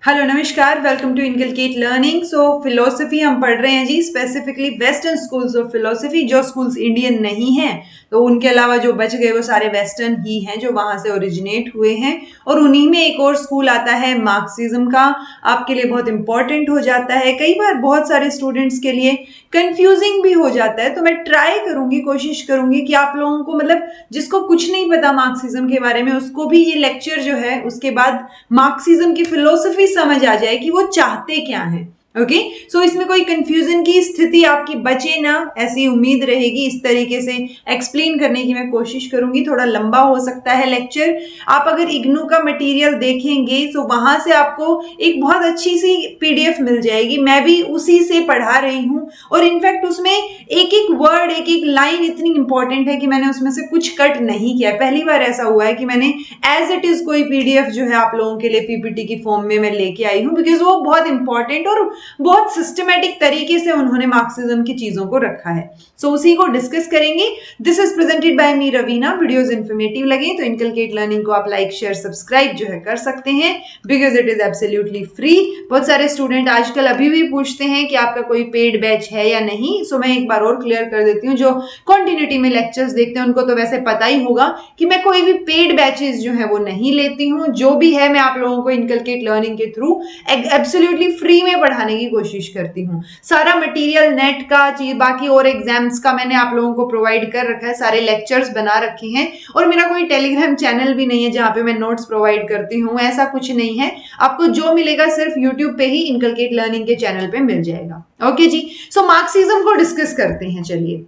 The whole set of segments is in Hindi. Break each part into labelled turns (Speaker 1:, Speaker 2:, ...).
Speaker 1: हेलो नमस्कार, welcome to inculcate Learning. So philosophy हम पढ़ रहे हैं जी, specifically western schools of philosophy. जो स्कूल्स इंडियन नहीं हैं तो उनके अलावा जो बच गए वो सारे वेस्टर्न ही हैं जो वहां से ओरिजिनेट हुए हैं। और उन्हीं में एक और स्कूल आता है मार्क्सिज्म का, आपके लिए बहुत इंपॉर्टेंट हो जाता है, कई बार बहुत सारे स्टूडेंट्स के लिए कंफ्यूजिंग भी हो जाता है। तो मैं ट्राई करूंगी, कोशिश करूंगी कि आप लोगों को, मतलब जिसको कुछ नहीं पता मार्क्सिज्म के बारे में, उसको भी ये लेक्चर जो है उसके बाद मार्क्सिज्म की फिलोसफी समझ आ जाए कि वो चाहते क्या हैं। ओके, सो इसमें कोई कंफ्यूजन की स्थिति आपकी बचे ना, ऐसी उम्मीद रहेगी। इस तरीके से एक्सप्लेन करने की मैं कोशिश करूंगी। थोड़ा लंबा हो सकता है लेक्चर। आप अगर इग्नू का मटेरियल देखेंगे तो वहां से आपको एक बहुत अच्छी सी पीडीएफ मिल जाएगी। मैं भी उसी से पढ़ा रही हूं और इनफैक्ट उसमें एक एक वर्ड, एक एक लाइन इतनी इंपॉर्टेंट है कि मैंने उसमें से कुछ कट नहीं किया। पहली बार ऐसा हुआ है कि मैंने एज इट इज कोई पीडीएफ जो है आप लोगों के लिए पीपीटी की फॉर्म में मैं लेके आई हूं, बिकॉज वो बहुत इंपॉर्टेंट और बहुत सिस्टमेटिक तरीके से उन्होंने मार्क्सिज्म की चीजों को रखा है। सो उसी को डिस्कस करेंगे। This is presented by me Raveena. Videos informative लगे तो इनकलकेट लर्निंग को आप लाइक शेयर सब्सक्राइब जो है कर सकते हैं, because it is absolutely free. बहुत सारे स्टूडेंट आजकल अभी भी पूछते हैं कि आपका कोई पेड बैच है या नहीं। सो मैं एक बार और क्लियर कर देती हूँ, जो कॉन्टिन्यूटी में लेक्चर्स देखते हैं उनको तो वैसे पता ही होगा कि मैं कोई भी पेड बैचेस जो है वो नहीं लेती हूँ। जो भी है मैं आप लोगों को इनकलकेट लर्निंग के थ्रू एब्सोल्युटली फ्री में पढ़ाने की कोशिश करती हूँ। सारा मटेरियल नेट का, चीज बाकी और एग्जाम्स का मैंने आप लोगों को प्रोवाइड कर रखा है, सारे लेक्चर्स बना रखे हैं। और मेरा कोई टेलीग्राम चैनल भी नहीं है जहां पे मैं नोट्स प्रोवाइड करती हूँ, ऐसा कुछ नहीं है। आपको जो मिलेगा सिर्फ यूट्यूब पे ही इनकलकेट लर्निंग के चैनल पे मिल जाएगा। ओके जी, सो मार्क्सिज्म को डिस्कस करते हैं। चलिए,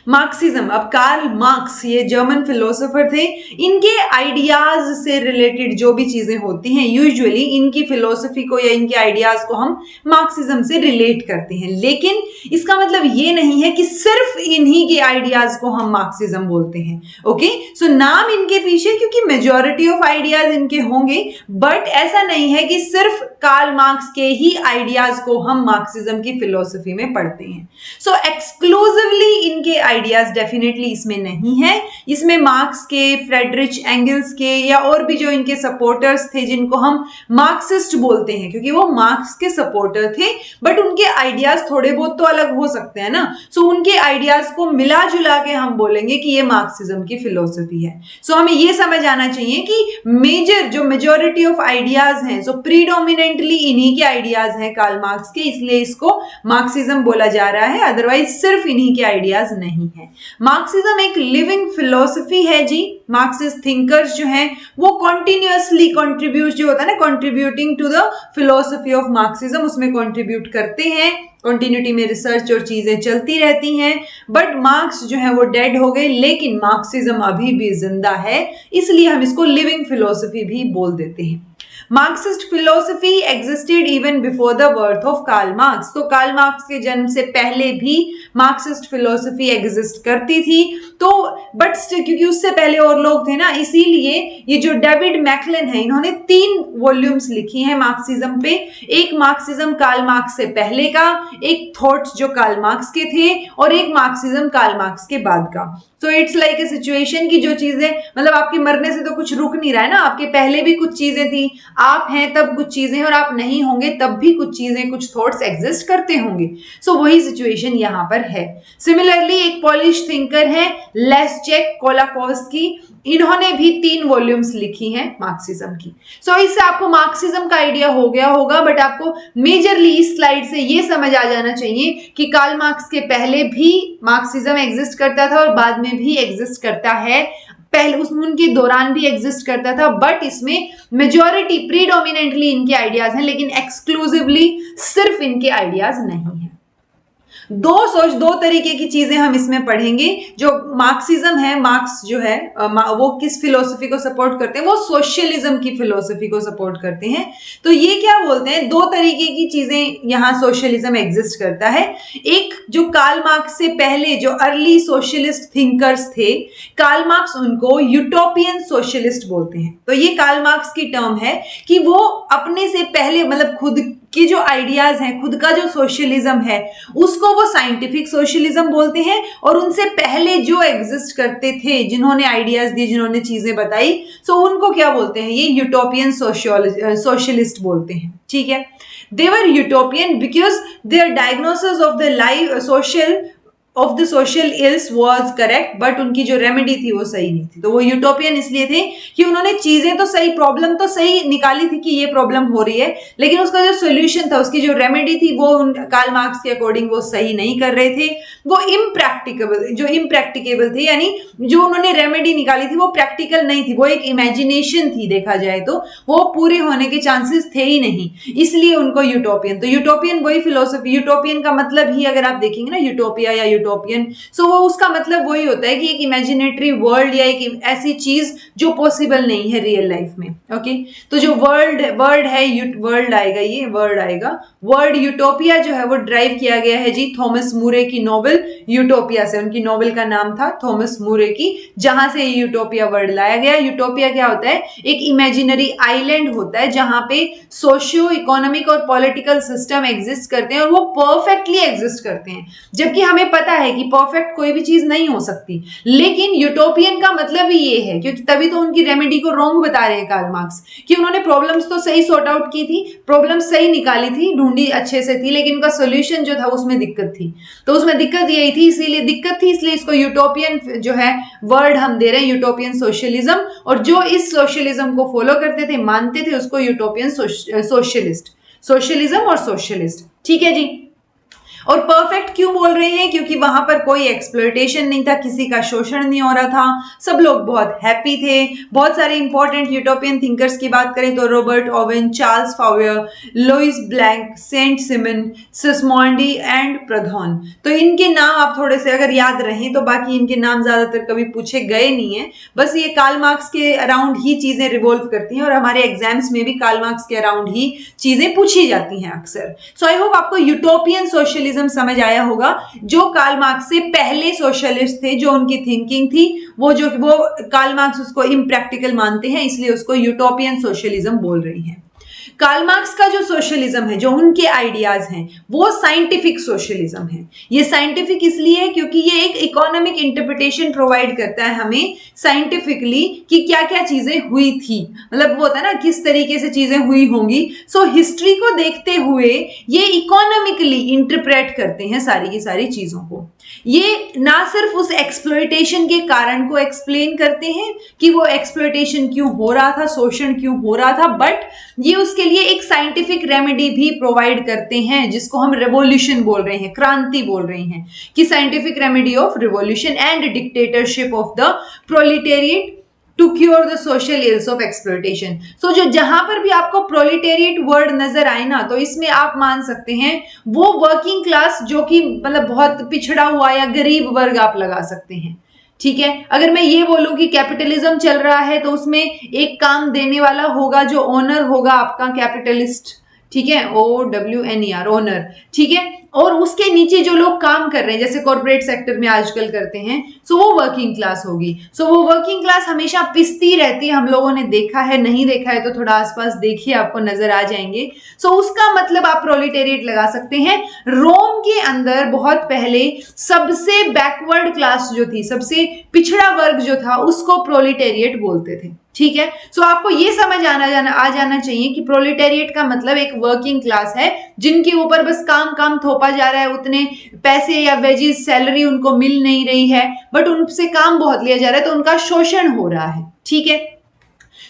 Speaker 1: मार्क्सिज्म। अब कार्ल मार्क्स, ये जर्मन फिलोसोफर थे। इनके आइडियाज से रिलेटेड जो भी चीजें होती हैं, यूजुअली इनकी फिलोसफी को या इनके आइडियाज को हम मार्क्सिज्म से रिलेट करते हैं। लेकिन इसका मतलब ये नहीं है कि सिर्फ इन्हीं के आइडियाज को हम मार्क्सिज्म बोलते हैं। ओके, सो नाम इनके पीछे, क्योंकि मेजॉरिटी ऑफ आइडियाज इनके होंगे, बट ऐसा नहीं है कि सिर्फ कार्ल मार्क्स के ही आइडियाज को हम मार्क्सिज्म की फिलोसफी में पढ़ते हैं। सो एक्सक्लूसिवली इनके आइडियाज डेफिनेटली इसमें नहीं है। इसमें मार्क्स के, फ्रेडरिच एंगल्स के या और भी जो इनके सपोर्टर्स थे जिनको हम मार्क्सिस्ट बोलते हैं, क्योंकि वो मार्क्स के सपोर्टर थे, बट उनके आइडियाज थोड़े बहुत तो अलग हो सकते हैं ना। सो उनके आइडियाज को मिला जुला के हम बोलेंगे कि ये मार्क्सिज्म की फिलोसफी है। सो हमें ये समझ आना चाहिए कि मेजर जो मेजोरिटी ऑफ आइडियाज हैं, सो प्रीडोमिनेंटली इन्हीं के आइडियाज हैं कार्ल मार्क्स के, इसलिए इसको मार्क्सिज्म बोला जा रहा है। अदरवाइज सिर्फ इन्हीं के आइडियाज नहीं है। मार्क्सिज्म एक लिविंग फिलोसफी है जी। मार्क्सिस्ट थिंकर्स जो हैं वो कॉन्टिन्यूअसली कंट्रीब्यूट, जो होता है ना, contributing to the philosophy of Marxism, उसमें कंट्रीब्यूट करते हैं। कंटिन्यूटी में रिसर्च और चीजें चलती रहती हैं। बट मार्क्स जो है वो डेड हो गए, लेकिन मार्क्सिज्म अभी भी जिंदा है, इसलिए हम इसको लिविंग फिलोसफी भी बोल देते हैं। Marxist philosophy existed even before the birth of Karl Marx. तो कार्ल मार्क्स के जन्म से पहले भी मार्क्सिस्ट फिलोसफी एग्जिस्ट करती थी। तो बट क्योंकि उससे पहले और लोग थे ना, इसीलिए ये जो डेविड मैकलन है, इन्होंने 3 वॉल्यूम्स लिखी हैं मार्क्सिज्म पे। एक मार्क्सिज्म कार्ल मार्क्स से पहले का, एक थॉट्स जो कार्ल मार्क्स के थे, और एक मार्क्सिज्म कार्ल मार्क्स के बाद का। So it's like a situation की जो चीजें, मतलब आपके मरने से तो कुछ रुक नहीं रहा है ना, आपके पहले भी कुछ चीजें थी, आप हैं तब कुछ चीजें, और आप नहीं होंगे तब भी कुछ चीजें, कुछ थॉट्स एग्जिस्ट करते होंगे। सो वही सिचुएशन यहां पर है। सिमिलरली एक पॉलिश थिंकर है लेस्जेक कोलाकोव्स्की, इन्होंने भी 3 वॉल्यूम्स लिखी हैं मार्क्सिज्म की। सो इससे आपको मार्क्सिज्म का आइडिया हो गया होगा, बट आपको मेजरली इस स्लाइड से ये समझ आ जाना चाहिए कि कार्ल मार्क्स के पहले भी मार्क्सिज्म एग्जिस्ट करता था और बाद में भी एग्जिस्ट करता है। पहले उनके दौरान भी एग्जिस्ट करता था, बट इसमें मेजॉरिटी प्रीडोमिनेंटली इनके आइडियाज हैं, लेकिन एक्सक्लूसिवली सिर्फ इनके आइडियाज नहीं है। दो तरीके की चीजें हम इसमें पढ़ेंगे। जो मार्क्सिज्म है, मार्क्स जो है वो किस फिलोसफी को सपोर्ट करते हैं, वो सोशलिज्म की फिलोसफी को सपोर्ट करते हैं। तो ये क्या बोलते हैं, 2 तरीके की चीजें यहाँ सोशलिज्म एग्जिस्ट करता है। एक जो कार्ल मार्क्स से पहले जो अर्ली सोशलिस्ट थिंकर्स थे, कार्ल मार्क्स उनको यूटोपियन सोशलिस्ट बोलते हैं। तो ये कार्ल मार्क्स की टर्म है कि वो अपने से पहले, मतलब खुद के जो आइडियाज हैं, खुद का जो सोशलिज्म है, उसको वो साइंटिफिक सोशलिज्म बोलते हैं। और उनसे पहले जो एग्जिस्ट करते थे, जिन्होंने आइडियाज दिए, जिन्होंने चीजें बताई, सो उनको क्या बोलते हैं, ये यूटोपियन सोशलिस्ट बोलते हैं। ठीक है, they were utopian because their diagnosis of the life social ills was correct, but उनकी जो रेमेडी थी वो सही नहीं थी। तो वो यूटोपियन इसलिए थे कि उन्होंने चीजें तो सही, प्रॉब्लम तो सही निकाली थी कि ये प्रॉब्लम हो रही है, लेकिन उसका जो सोल्यूशन था, उसकी जो रेमेडी थी, वो कार्ल मार्क्स के अकॉर्डिंग वो सही नहीं कर रहे थे। वो इम्प्रैक्टिकेबल थे, यानी जो उन्होंने रेमेडी निकाली थी वो प्रैक्टिकल नहीं थी, वो एक इमेजिनेशन थी, देखा जाए तो वो पूरे होने के चांसेस थे ही नहीं, इसलिए उनको यूटोपियन। तो यूटोपियन वही फिलोसफी, यूटोपियन का मतलब ही अगर आप देखेंगे ना, यूटोपिया या यूटोपियन, सो वो उसका मतलब वही होता है कि एक इमेजिनेटरी वर्ल्ड या एक ऐसी चीज जो पॉसिबल नहीं है रियल लाइफ में। ओके, तो जो वर्ड है, वर्ल्ड आएगा, ये वर्ड आएगा, वर्ड यूटोपिया जो है वो ड्राइव किया गया है जी थॉमस मूरे की नॉवेल यूटोपिया से। उनकी नॉवेल का नाम था थॉमस मूरे की, जहां से यूटोपिया वर्ड लाया गया। यूटोपिया क्या होता है, एक इमेजिनरी आइलैंड होता है जहां पे सोशियो इकोनॉमिक और पॉलिटिकल सिस्टम एग्जिस्ट करते हैं और वो परफेक्टली एग्जिस्ट करते हैं, जबकि हमें पता है कि परफेक्ट कोई भी चीज नहीं हो सकती। लेकिन यूटोपियन का मतलब ही ये है, क्योंकि तभी तो उनकी रेमेडी को रॉन्ग बता रहे हैं कार्ल मार्क्स, कि उन्होंने प्रॉब्लम्स तो सही सॉर्ट आउट की थी, प्रॉब्लम सही निकाली थी, ढूंढी अच्छे से थी, लेकिन उनका सोल्यूशन जो था उसमें दिक्कत थी। तो उसमें दिक्कत यही थी, इसलिए इसको यूटोपियन जो है वर्ड हम दे रहे हैं, यूटोपियन सोशलिज्म। और जो इस सोशलिज्म को फॉलो करते थे, मानते थे, उसको यूटोपियन सोशलिज्म और सोशलिस्ट। ठीक है जी। और परफेक्ट क्यों बोल रहे हैं, क्योंकि वहां पर कोई एक्सप्लॉयटेशन नहीं था, किसी का शोषण नहीं हो रहा था, सब लोग बहुत हैप्पी थे। बहुत सारे इंपॉर्टेंट यूटोपियन थिंकर्स की बात करें तो Robert Owen, Charles Fourier, Louis Blanc, Saint Simon, Sismondi and Proudhon. तो इनके नाम आप थोड़े से अगर याद रहें, तो बाकी इनके नाम ज्यादातर कभी पूछे गए नहीं है, बस ये कार्ल मार्क्स के अराउंड ही चीजें रिवॉल्व करती हैं और हमारे एग्जाम्स में भी कार्ल मार्क्स के अराउंड ही चीजें पूछी जाती हैं अक्सर। सो आई होप आपको यूटोपियन सोशलिज्म समझ आया होगा। जो कार्ल मार्क्स से पहले सोशलिस्ट थे, जो उनकी थिंकिंग थी, वो कार्ल मार्क्स उसको इम्प्रैक्टिकल मानते हैं, इसलिए उसको यूटोपियन सोशलिज्म बोल रही हैं। कार्ल मार्क्स का जो सोशलिज्म है, जो उनके आइडियाज हैं, वो साइंटिफिक सोशलिज्म है। ये साइंटिफिक इसलिए है क्योंकि ये एक इकोनॉमिक इंटरप्रिटेशन प्रोवाइड करता है हमें साइंटिफिकली कि क्या क्या चीजें हुई थी, मतलब वो होता है ना किस तरीके से चीजें हुई होंगी। सो हिस्ट्री को देखते हुए ये इकोनॉमिकली इंटरप्रेट करते हैं सारी की सारी चीजों को। ये ना सिर्फ उस एक्सप्लॉयटेशन के कारण को एक्सप्लेन करते हैं कि वो एक्सप्लॉयटेशन क्यों हो रहा था, शोषण क्यों हो रहा था, बट ये उसके लिए एक साइंटिफिक रेमेडी भी प्रोवाइड करते हैं, जिसको हम रेवोल्यूशन बोल रहे हैं, क्रांति बोल रहे हैं, कि scientific remedy of revolution and dictatorship of the proletariat to cure the social ills of exploitation. So जो जहां पर भी आपको प्रोलिटेरिएट वर्ड नजर आए ना, तो इसमें आप मान सकते हैं वो वर्किंग क्लास, जो कि मतलब बहुत पिछड़ा हुआ या गरीब वर्ग आप लगा सकते हैं। ठीक है, अगर मैं ये बोलूं कि कैपिटलिज्म चल रहा है, तो उसमें एक काम देने वाला होगा, जो ओनर होगा आपका कैपिटलिस्ट, ठीक है, OWNER, ओनर, ठीक है, और उसके नीचे जो लोग काम कर रहे हैं, जैसे कॉर्पोरेट सेक्टर में आजकल करते हैं, सो वो वर्किंग क्लास होगी। सो वो वर्किंग क्लास हमेशा पिसती रहती है, हम लोगों ने देखा है, नहीं देखा है तो थोड़ा आसपास देखिए, आपको नजर आ जाएंगे। सो उसका मतलब आप प्रोलिटेरिएट लगा सकते हैं। रोम के अंदर बहुत पहले सबसे बैकवर्ड क्लास जो थी, सबसे पिछड़ा वर्ग जो था, उसको प्रोलिटेरिएट बोलते थे। ठीक है, सो आपको ये समझ आ जाना चाहिए कि प्रोलिटेरिएट का मतलब एक वर्किंग क्लास है, जिनके ऊपर बस काम थोपा जा रहा है, उतने पैसे या वेजेस सैलरी उनको मिल नहीं रही है, बट उनसे काम बहुत लिया जा रहा है, तो उनका शोषण हो रहा है। ठीक है,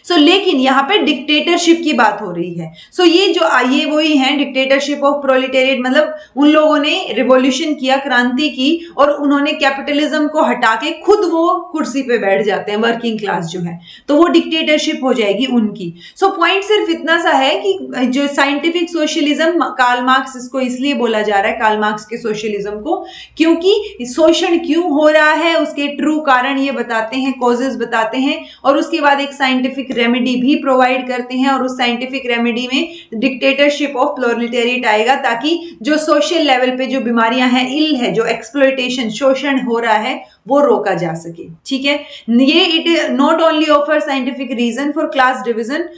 Speaker 1: लेकिन यहाँ पे डिक्टेटरशिप की बात हो रही है। ये वही है डिक्टेटरशिप ऑफ प्रोलिटेरिएट, मतलब उन लोगों ने रिवॉल्यूशन किया, क्रांति की, और उन्होंने कैपिटलिज्म को हटा के खुद वो कुर्सी पे बैठ जाते हैं, वर्किंग क्लास जो है, तो वो डिक्टेटरशिप हो जाएगी उनकी। पॉइंट सिर्फ इतना सा है कि जो साइंटिफिक सोशलिज्म, कार्ल मार्क्स इसको इसलिए बोला जा रहा है, कार्ल मार्क्स के सोशलिज्म को, क्योंकि शोषण क्यों हो रहा है, उसके ट्रू कारण ये बताते हैं, कॉजेस बताते हैं, और उसके बाद एक साइंटिफिक रेमेडी भी प्रोवाइड करते हैं और उस साइंटिफिक रेमेडी में डिक्टेटरशिप ऑफ प्रोलेटेरिएट आएगा, ताकि जो सोशल लेवल पे जो बीमारियां हैं, इल है, जो एक्सप्लॉयटेशन शोषण हो रहा है, वो रोका जा सके। ठीक है, ये it not only offer scientific reason for class division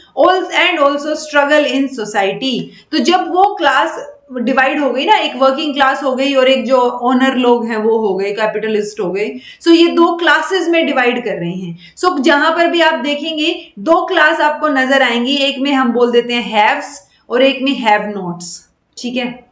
Speaker 1: and also struggle in society. तो जब वो क्लास डिवाइड हो गई ना, एक वर्किंग क्लास हो गई और एक जो ओनर लोग हैं वो हो गए, कैपिटलिस्ट हो गए, सो ये दो क्लासेस में डिवाइड कर रहे हैं। सो जहां पर भी आप देखेंगे दो क्लास आपको नजर आएंगी, एक में हम बोल देते हैं हैव्स और एक में हैव नॉट्स। ठीक है,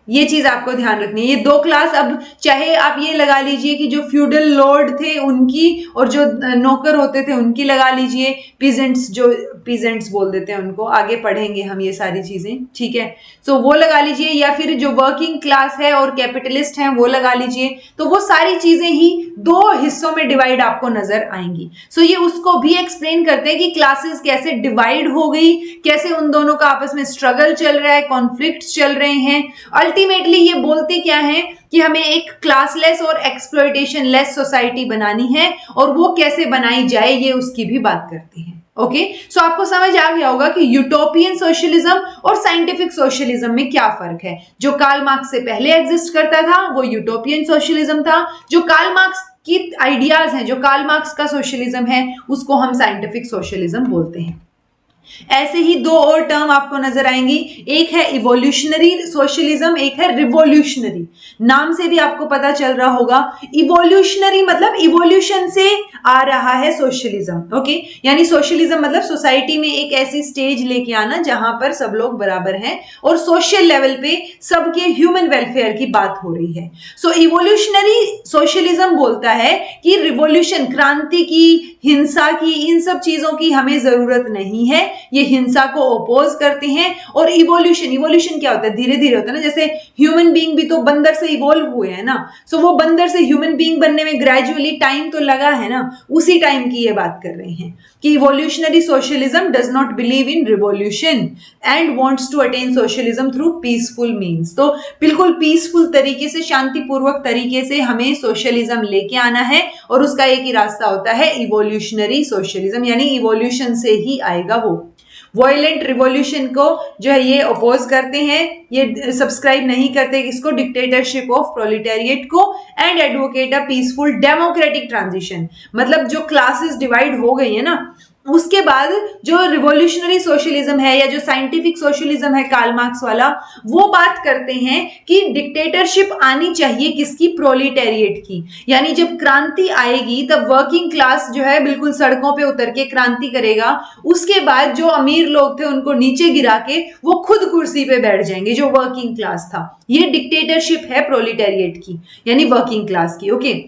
Speaker 1: ये चीज आपको ध्यान रखनी है। ये दो क्लास, अब चाहे आप ये लगा लीजिए कि जो फ्यूडल लॉर्ड थे उनकी और जो नौकर होते थे उनकी लगा लीजिए, पीजेंट्स, जो पीजेंट्स बोल देते हैं उनको, आगे पढ़ेंगे हम ये सारी चीजें। ठीक है, सो वो लगा लीजिए, या फिर जो वर्किंग क्लास है और कैपिटलिस्ट हैं वो लगा लीजिए। तो वो सारी चीजें ही दो हिस्सों में डिवाइड आपको नजर आएंगी। सो ये उसको भी एक्सप्लेन करते हैं कि क्लासेस कैसे डिवाइड हो गई, कैसे उन दोनों का आपस में स्ट्रगल चल रहा है, कॉन्फ्लिक्ट चल रहे हैं। अल्टीमेटली ये बोलते क्या है कि हमें एक क्लासलेस और एक्सप्लॉयटेशन लेस सोसाइटी बनानी है, और वो कैसे बनाई जाए ये उसकी भी बात करते हैं। ओके, सो आपको समझ आ गया होगा कि यूटोपियन सोशलिज्म और साइंटिफिक सोशलिज्म में क्या फर्क है। जो कार्ल मार्क्स से पहले एग्जिस्ट करता था वो यूटोपियन सोशलिज्म था, जो कार्ल मार्क्स की आइडियाज हैं, जो कार्ल मार्क्स का सोशलिज्म है, उसको हम साइंटिफिक सोशलिज्म बोलते हैं। ऐसे ही दो और टर्म आपको नजर आएंगी, एक है इवोल्यूशनरी सोशलिज्म, एक है रिवोल्यूशनरी। नाम से भी आपको पता चल रहा होगा, इवोल्यूशनरी मतलब इवोल्यूशन से आ रहा है सोशलिज्म। ओके, यानी सोशलिज्म मतलब सोसाइटी में एक ऐसी स्टेज लेके आना जहां पर सब लोग बराबर हैं और सोशल लेवल पे सबके ह्यूमन वेलफेयर की बात हो रही है। सो इवोल्यूशनरी सोशलिज्म बोलता है कि रिवोल्यूशन, क्रांति की, हिंसा की, इन सब चीजों की हमें जरूरत नहीं है, ये हिंसा को ओपोज करते हैं। और इवोल्यूशन क्या होता है, धीरे धीरे होता है ना, जैसे ह्यूमन बीइंग भी तो बंदर से इवोल्व हुए हैं ना, सो वो बंदर से ह्यूमन बीइंग बनने में ग्रेजुअली टाइम तो लगा है ना, उसी टाइम की ये बात कर रहे हैं कि evolutionary socialism does not believe in revolution and wants to attain socialism through peaceful means. तो बिल्कुल पीसफुल तरीके से, शांतिपूर्वक तरीके से हमें सोशलिज्म लेके आना है, और उसका एक ही रास्ता होता है इवोल्यूशनरी सोशलिज्म, यानी इवोल्यूशन से ही आएगा वो। वॉयलेंट रिवॉल्यूशन को जो है ये अपोज करते हैं, ये सब्सक्राइब नहीं करते इसको, डिक्टेटरशिप ऑफ प्रोलेटेरिएट को, and advocate a peaceful democratic transition. मतलब जो क्लासेस डिवाइड हो गई है ना, उसके बाद जो रिवॉल्यूशनरी सोशलिज्म है या जो साइंटिफिक सोशलिज्म है कार्ल मार्क्स वाला, वो बात करते हैं कि डिक्टेटरशिप आनी चाहिए किसकी, प्रोलेटेरिएट की। यानी जब क्रांति आएगी तब वर्किंग क्लास जो है बिल्कुल सड़कों पे उतर के क्रांति करेगा, उसके बाद जो अमीर लोग थे उनको नीचे गिरा के वो खुद कुर्सी पे बैठ जाएंगे, जो वर्किंग क्लास था। ये डिक्टेटरशिप है प्रोलेटेरिएट की, यानी वर्किंग क्लास की। ओके,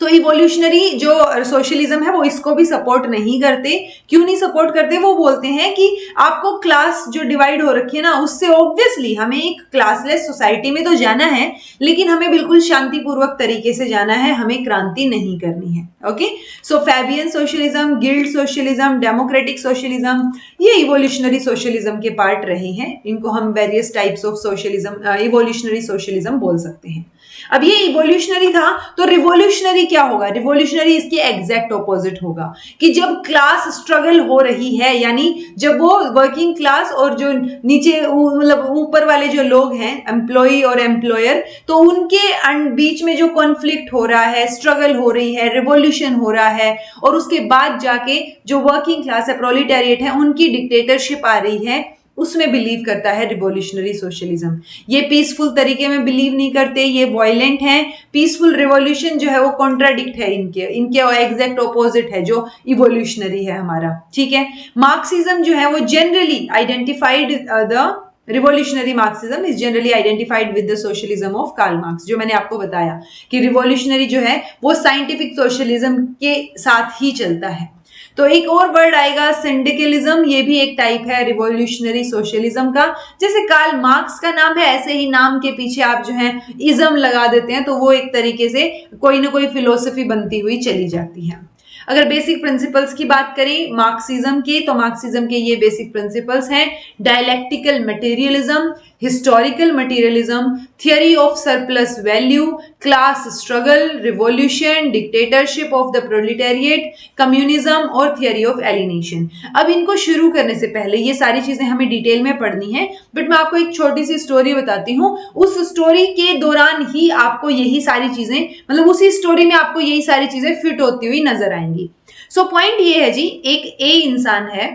Speaker 1: तो इवोल्यूशनरी जो सोशलिज्म है वो इसको भी सपोर्ट नहीं करते। क्यों नहीं सपोर्ट करते, वो बोलते हैं कि आपको क्लास जो डिवाइड हो रखी है ना, उससे ऑब्वियसली हमें एक क्लासलेस सोसाइटी में तो जाना है, लेकिन हमें बिल्कुल शांतिपूर्वक तरीके से जाना है, हमें क्रांति नहीं करनी है। Okay, so Fabian socialism, guild socialism, democratic socialism, ये इवोल्यूशनरी सोशलिज्म के पार्ट रहे हैं। इनको हम various types of socialism, evolutionary socialism बोल सकते हैं। अब ये इवोल्यूशनरी था, तो रिवोल्यूशनरी क्या होगा, रिवोल्यूशनरी इसके एग्जैक्ट ऑपोजिट होगा कि जब क्लास स्ट्रगल हो रही है, यानी जब वो वर्किंग क्लास और जो नीचे मतलब ऊपर वाले जो लोग हैं, एम्प्लॉई और एम्प्लॉयर, तो उनके बीच में जो कॉन्फ्लिक्ट हो रहा है, स्ट्रगल हो रही है, रिवोल्यूशन हो रहा है, और उसके बाद जाके जो वर्किंग क्लास है, प्रोलेटेरिएट है, उनकी डिक्टेटरशिप आ रही है, उसमें बिलीव करता है रिवॉल्यूशनरी सोशलिज्म। ये पीसफुल तरीके में बिलीव नहीं करते, ये वायलेंट हैं। पीसफुल रिवॉल्यूशन जो है वो कॉन्ट्राडिक्ट है इनके एग्जैक्ट ऑपोजिट है जो इवोल्यूशनरी है हमारा। ठीक है, मार्क्सिज्म जो है वो generally identified the revolutionary Marxism is generally identified with the socialism of Karl Marx. जो मैंने आपको बताया कि रिवॉल्यूशनरी जो है वो साइंटिफिक सोशलिज्म के साथ ही चलता है। तो एक और वर्ड आएगा सिंडिकलिज्म, ये भी एक टाइप है रिवॉल्यूशनरी सोशलिज्म का। जैसे कार्ल मार्क्स का नाम है, ऐसे ही नाम के पीछे आप जो है इज्म लगा देते हैं, तो वो एक तरीके से कोई ना कोई फिलोसफी बनती हुई चली जाती है। अगर बेसिक प्रिंसिपल्स की बात करें मार्क्सिज्म के, तो मार्क्सिज्म के ये बेसिक प्रिंसिपल्स हैं: dialectical materialism, historical materialism, theory of surplus value, class struggle, revolution, dictatorship of the proletariat, communism और थियरी ऑफ एलिनेशन। अब इनको शुरू करने से पहले ये सारी चीजें हमें डिटेल में पढ़नी है, बट मैं आपको एक छोटी सी स्टोरी बताती हूँ। उस स्टोरी के दौरान ही आपको यही सारी चीजें, मतलब उसी स्टोरी में आपको यही सारी चीजें फिट होती हुई नजर आएंगी। सो पॉइंट ये है जी, एक ए इंसान है,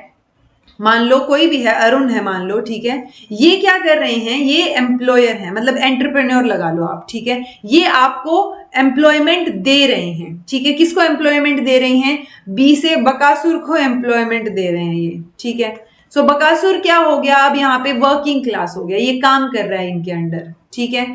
Speaker 1: मान लो कोई भी है, अरुण है मान लो, ठीक है। ये क्या कर रहे हैं, ये एम्प्लॉयर है, मतलब एंटरप्रेन्योर लगा लो आप, ठीक है। ये आपको एम्प्लॉयमेंट दे रहे हैं, ठीक है। किसको एम्प्लॉयमेंट दे रहे हैं? बी से बकासुर को एम्प्लॉयमेंट दे रहे हैं ये, ठीक है। सो बकासुर क्या हो गया, अब यहाँ पे वर्किंग क्लास हो गया, ये काम कर रहा है इनके अंडर, ठीक है,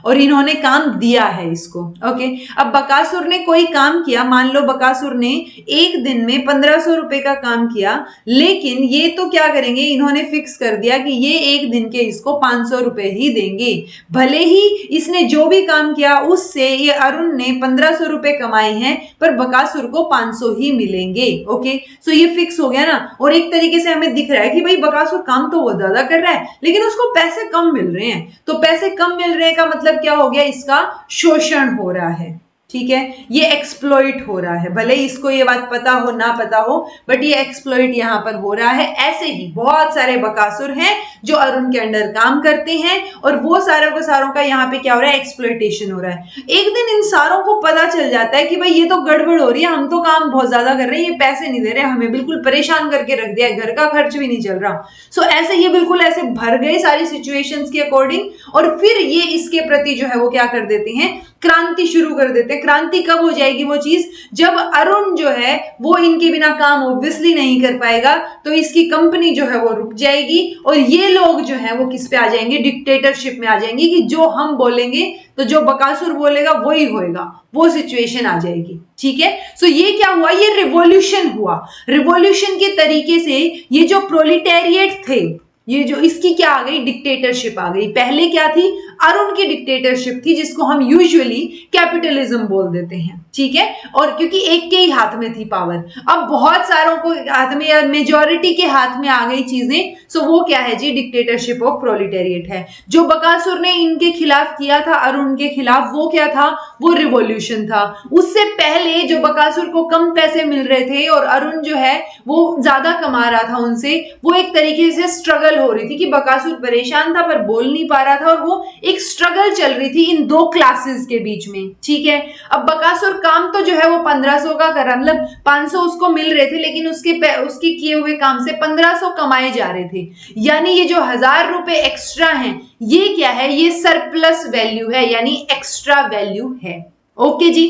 Speaker 1: और इन्होंने काम दिया है इसको, ओके। अब बकासुर ने कोई काम किया, मान लो बकासुर ने एक दिन में 1500 रुपए का काम किया, लेकिन ये तो क्या करेंगे, इन्होंने फिक्स कर दिया कि ये एक दिन के इसको 500 रुपए ही देंगे। भले ही इसने जो भी काम किया उससे ये अरुण ने 1500 रुपए कमाए हैं, पर बकासुर को 500 ही मिलेंगे, ओके। सो ये फिक्स हो गया ना। और एक तरीके से हमें दिख रहा है कि भाई बकासुर काम तो वो ज्यादा कर रहा है, लेकिन उसको पैसे कम मिल रहे हैं। तो पैसे कम मिल रहे हैं का मतलब क्या हो गया, इसका शोषण हो रहा है, ठीक है। ये एक्सप्लॉइट हो रहा है, भले इसको ये बात पता हो ना पता हो, बट ये एक्सप्लॉइट यहां पर हो रहा है। ऐसे ही बहुत सारे बकासुर हैं जो अरुण के अंडर काम करते हैं, और वो सारों को सारों का यहाँ पे क्या हो रहा है, एक्सप्लॉइटेशन हो रहा है। एक दिन इन सारों को पता चल जाता है कि भाई ये तो गड़बड़ हो रही है, हम तो काम बहुत ज्यादा कर रहे हैं, ये पैसे नहीं दे रहे, हमें बिल्कुल परेशान करके रख दिया, घर का खर्च भी नहीं चल रहा। सो ऐसे ये बिल्कुल ऐसे भर गए सारी सिचुएशंस के अकॉर्डिंग, और फिर ये इसके प्रति जो है वो क्या कर देते हैं, क्रांति शुरू कर देते हैं। क्रांति कब हो जाएगी वो चीज, जब अरुण जो है वो इनके बिना काम ऑब्वियसली नहीं कर पाएगा, तो इसकी कंपनी जो है वो रुक जाएगी, और ये लोग जो है वो किस पे आ जाएंगे, डिक्टेटरशिप में आ जाएंगे, कि जो हम बोलेंगे तो जो बकासुर बोलेगा वही होएगा, वो सिचुएशन आ जाएगी, ठीक है। सो ये क्या हुआ, ये रिवॉल्यूशन हुआ। रिवॉल्यूशन के तरीके से ये जो प्रोलिटेरिएट थे, ये जो इसकी क्या आ गई, डिक्टेटरशिप आ गई। पहले क्या थी, अरुण की डिक्टेटरशिप थी, जिसको हम यूजुअली कैपिटलिज्म बोल देते हैं, ठीक है। और क्योंकि एक के ही हाथ में थी पावर, अब बहुत सारों को हाथ में या मेजॉरिटी के हाथ में आ गई चीजें। सो वो क्या है जी, डिक्टेटरशिप ऑफ प्रोलिटेरिएट है। जो बकासुर ने इनके खिलाफ किया था, अरुण के खिलाफ, वो क्या था, वो रिवॉल्यूशन था। उससे पहले जो बकासुर को कम पैसे मिल रहे थे और अरुण जो है वो ज्यादा कमा रहा था उनसे, वो एक तरीके से स्ट्रगल हो रही थी कि बकासुर परेशान था पर बोल नहीं पा रहा था, और वो एक स्ट्रगल चल रही थी इन दो क्लासेस के बीच में, ठीक है। अब बकासुर काम तो जो है वो 1500 का कर रहा, मतलब 500 उसको मिल रहे थे, लेकिन उसके किए हुए काम से 1500 कमाए जा रहे थे। यानी ये जो 1000 रुपए एक्स्ट्रा हैं, ये क्या है, ये सरप्लस वैल्यू है, यानी एक्स्ट्रा वैल्यू है, ओके जी।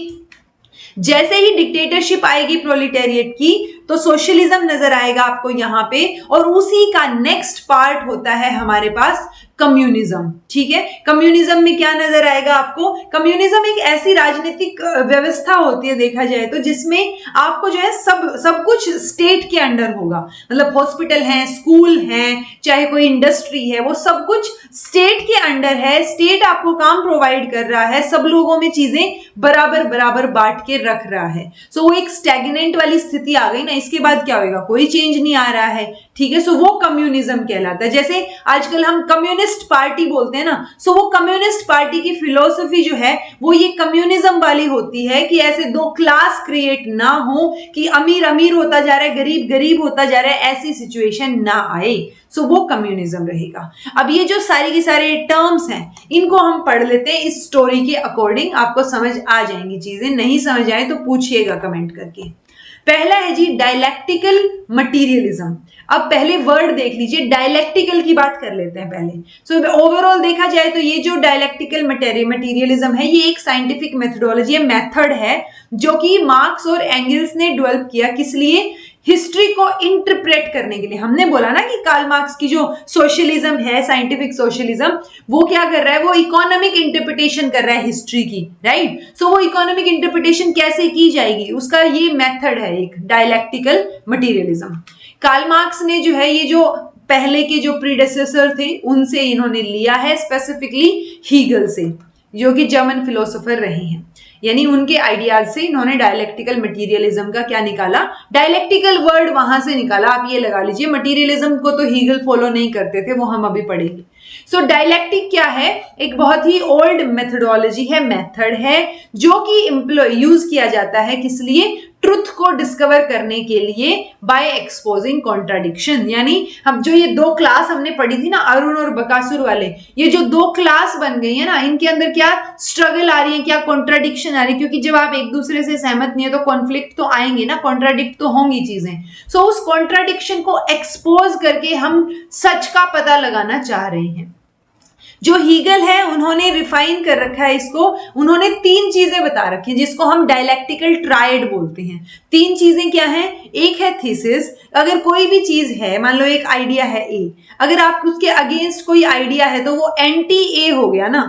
Speaker 1: जैसे ही डिक्टेटरशिप आएगी प्रोलिटेरिएट की, तो सोशलिज्म नजर आएगा आपको यहाँ पे, और उसी का नेक्स्ट पार्ट होता है हमारे पास कम्युनिज्म, ठीक है। कम्युनिज्म में क्या नजर आएगा आपको, कम्युनिज्म एक ऐसी राजनीतिक व्यवस्था होती है देखा जाए तो, जिसमें आपको जो है सब कुछ स्टेट के अंडर होगा, मतलब हॉस्पिटल है, स्कूल है, चाहे कोई इंडस्ट्री है, वो सब कुछ स्टेट के अंडर है। स्टेट आपको काम प्रोवाइड कर रहा है, सब लोगों में चीजें बराबर बराबर बांट के रख रहा है। सो वो एक स्टैग्नेंट वाली स्थिति आ गई ना, इसके बाद क्या होगा, कोई चेंज नहीं आ रहा है, ठीक है। सो वो कम्युनिज्म कहलाता है। जैसे आजकल हम कम्युनिस्ट पार्टी बोलते हैं ना, सो वो कम्युनिस्ट पार्टी की फिलोसफी जो है वो ये कम्युनिज्म वाली होती है, कि ऐसे दो क्लास क्रिएट ना हो, कि अमीर अमीर होता जा रहा है, गरीब गरीब होता जा रहा है, ऐसी सिचुएशन ना आए। सो वो कम्युनिज्म रहेगा। अब ये जो सारी की सारे टर्म्स हैं, इनको हम पढ़ लेते हैं इस स्टोरी के अकॉर्डिंग, आपको समझ आ जाएंगी चीजें, नहीं समझ आए तो पूछिएगा कमेंट करके। पहला है जी डायलैक्टिकल मटीरियलिज्म। अब पहले वर्ड देख लीजिए, डायलैक्टिकल की बात कर लेते हैं पहले। सो ओवरऑल देखा जाए तो ये जो डायलैक्टिकल मटीरियलिज्म है, ये एक साइंटिफिक मेथडोलॉजी, मेथड है, जो कि मार्क्स और एंगल्स ने डेवलप किया। किस लिए, हिस्ट्री को इंटरप्रेट करने के लिए। हमने बोला ना कि कार्ल मार्क्स की जो सोशलिज्म है, साइंटिफिक सोशलिज्म, वो क्या कर रहा है, वो इकोनॉमिक इंटरप्रिटेशन कर रहा है हिस्ट्री की, राइट। सो वो इकोनॉमिक इंटरप्रिटेशन कैसे की जाएगी, उसका ये मेथड है एक डायलैक्टिकल मटीरियलिज्म। कार्ल मार्क्स ने जो है, ये जो पहले के जो प्रीडेसेसर थे उनसे इन्होंने लिया है, स्पेसिफिकली हीगल से, जो कि जर्मन फिलोसोफर रहे हैं। यानी उनके आइडियाज से इन्होंने डायलेक्टिकल मटीरियलिज्म का क्या निकाला, डायलेक्टिकल वर्ड वहां से निकाला। आप ये लगा लीजिए, मटीरियलिज्म को तो हीगल फॉलो नहीं करते थे, वो हम अभी पढ़ेंगे। सो डायलेक्टिक क्या है, एक बहुत ही ओल्ड मेथडोलॉजी है, मेथड है जो कि यूज किया जाता है किस लिए, ट्रुथ को डिस्कवर करने के लिए बाय एक्सपोजिंग कॉन्ट्राडिक्शन। यानी हम जो ये दो क्लास हमने पढ़ी थी ना, अरुण और बकासुर वाले, ये जो दो क्लास बन गई है ना, इनके अंदर क्या स्ट्रगल आ रही है, क्या कॉन्ट्राडिक्शन आ रही है, क्योंकि जब आप एक दूसरे से सहमत नहीं है तो कॉन्फ्लिक्ट तो आएंगे ना, कॉन्ट्राडिक्ट तो होंगी चीजें। सो उस कॉन्ट्राडिक्शन को एक्सपोज करके हम सच का पता लगाना चाह रहे हैं। जो हीगल है उन्होंने रिफाइन कर रखा है इसको, उन्होंने तीन चीजें बता रखी हैं जिसको हम डायलेक्टिकल ट्रायड बोलते हैं। तीन चीजें क्या हैं, एक है थीसिस, अगर कोई भी चीज है, मान लो एक आइडिया है ए, अगर आप उसके अगेंस्ट कोई आइडिया है तो वो एंटी ए हो गया ना।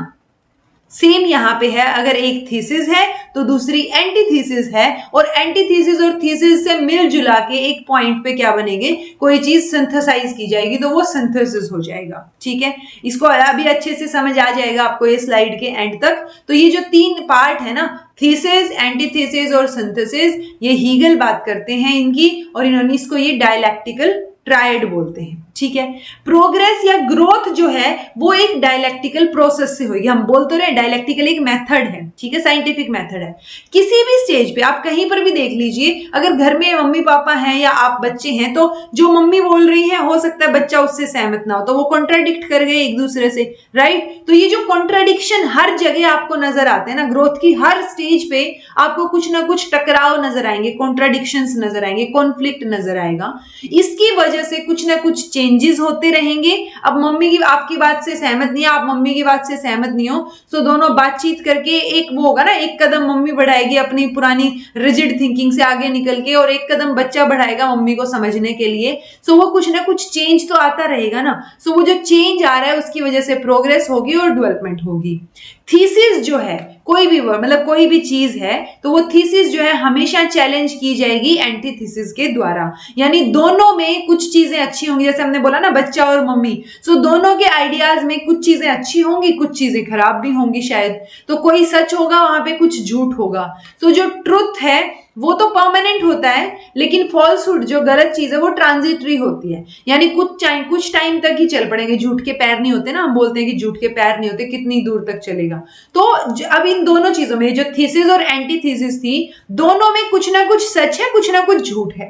Speaker 1: सेम यहां पे है, अगर एक थीसिस है तो दूसरी एंटी थीसिस है, और एंटी थीसिस और थीसिस से मिलजुला के एक पॉइंट पे क्या बनेंगे, कोई चीज सिंथेसाइज की जाएगी तो वो सिंथेसिस हो जाएगा। ठीक है, इसको अभी अच्छे से समझ आ जाएगा आपको ये स्लाइड के एंड तक। तो ये जो तीन पार्ट है ना, थीसिस, एंटीथीसिस और सिंथेसिस, ये हीगल बात करते हैं इनकी, और इन्होंने इसको ये डायलेक्टिकल ट्रायड बोलते हैं। ठीक है, प्रोग्रेस या ग्रोथ जो है वो एक डायलेक्टिकल प्रोसेस से होगी। हम बोल तो रहे डायलेक्टिकल एक मेथड है, ठीक है, साइंटिफिक मेथड है। किसी भी स्टेज पे आप कहीं पर भी देख लीजिए, अगर घर में मम्मी पापा हैं या आप बच्चे हैं, तो जो मम्मी बोल रही है हो सकता है बच्चा उससे सहमत ना हो, तो वो कॉन्ट्राडिक्ट कर गए एक दूसरे से, राइट। तो ये जो कॉन्ट्राडिक्शन हर जगह आपको नजर आते हैं ना, ग्रोथ की हर स्टेज पे आपको कुछ ना कुछ टकराव नजर आएंगे, कॉन्ट्राडिक्शंस नजर आएंगे, कॉन्फ्लिक्ट नजर आएगा। इसकी वजह से कुछ ना कुछ चेंजेस होते रहेंगे। अब मम्मी की आपकी बात से सहमत नहीं है, आप मम्मी की बात से सहमत नहीं हो, तो दोनों बातचीत करके एक वो होगा ना, एक कदम मम्मी बढ़ाएगी अपनी पुरानी रिजिड थिंकिंग से आगे निकल के, और एक कदम बच्चा बढ़ाएगा मम्मी को समझने के लिए। सो वो कुछ ना कुछ चेंज तो आता रहेगा ना। सो वो जो चेंज आ रहा है उसकी वजह से प्रोग्रेस होगी और डेवलपमेंट होगी। थीसिस जो है, कोई भी वर्ड मतलब कोई भी चीज है, तो वो थीसिस जो है हमेशा चैलेंज की जाएगी एंटीथीसिस के द्वारा। यानी दोनों में कुछ चीजें अच्छी होंगी, जैसे हमने बोला ना बच्चा और मम्मी, सो दोनों के आइडियाज में कुछ चीजें अच्छी होंगी, कुछ चीजें खराब भी होंगी शायद। तो कोई सच होगा वहां पे, कुछ झूठ होगा। तो जो ट्रुथ है वो तो परमानेंट होता है, लेकिन फॉल्सहुड जो गलत चीज है वो ट्रांजिटरी होती है, यानी कुछ टाइम तक ही चल पड़ेंगे। झूठ के पैर नहीं होते ना, हम बोलते हैं कि झूठ के पैर नहीं होते, कितनी दूर तक चलेगा। तो अब इन दोनों चीजों में जो थीसिस और एंटीथीसिस थी, दोनों में कुछ ना कुछ सच है, कुछ ना कुछ झूठ है।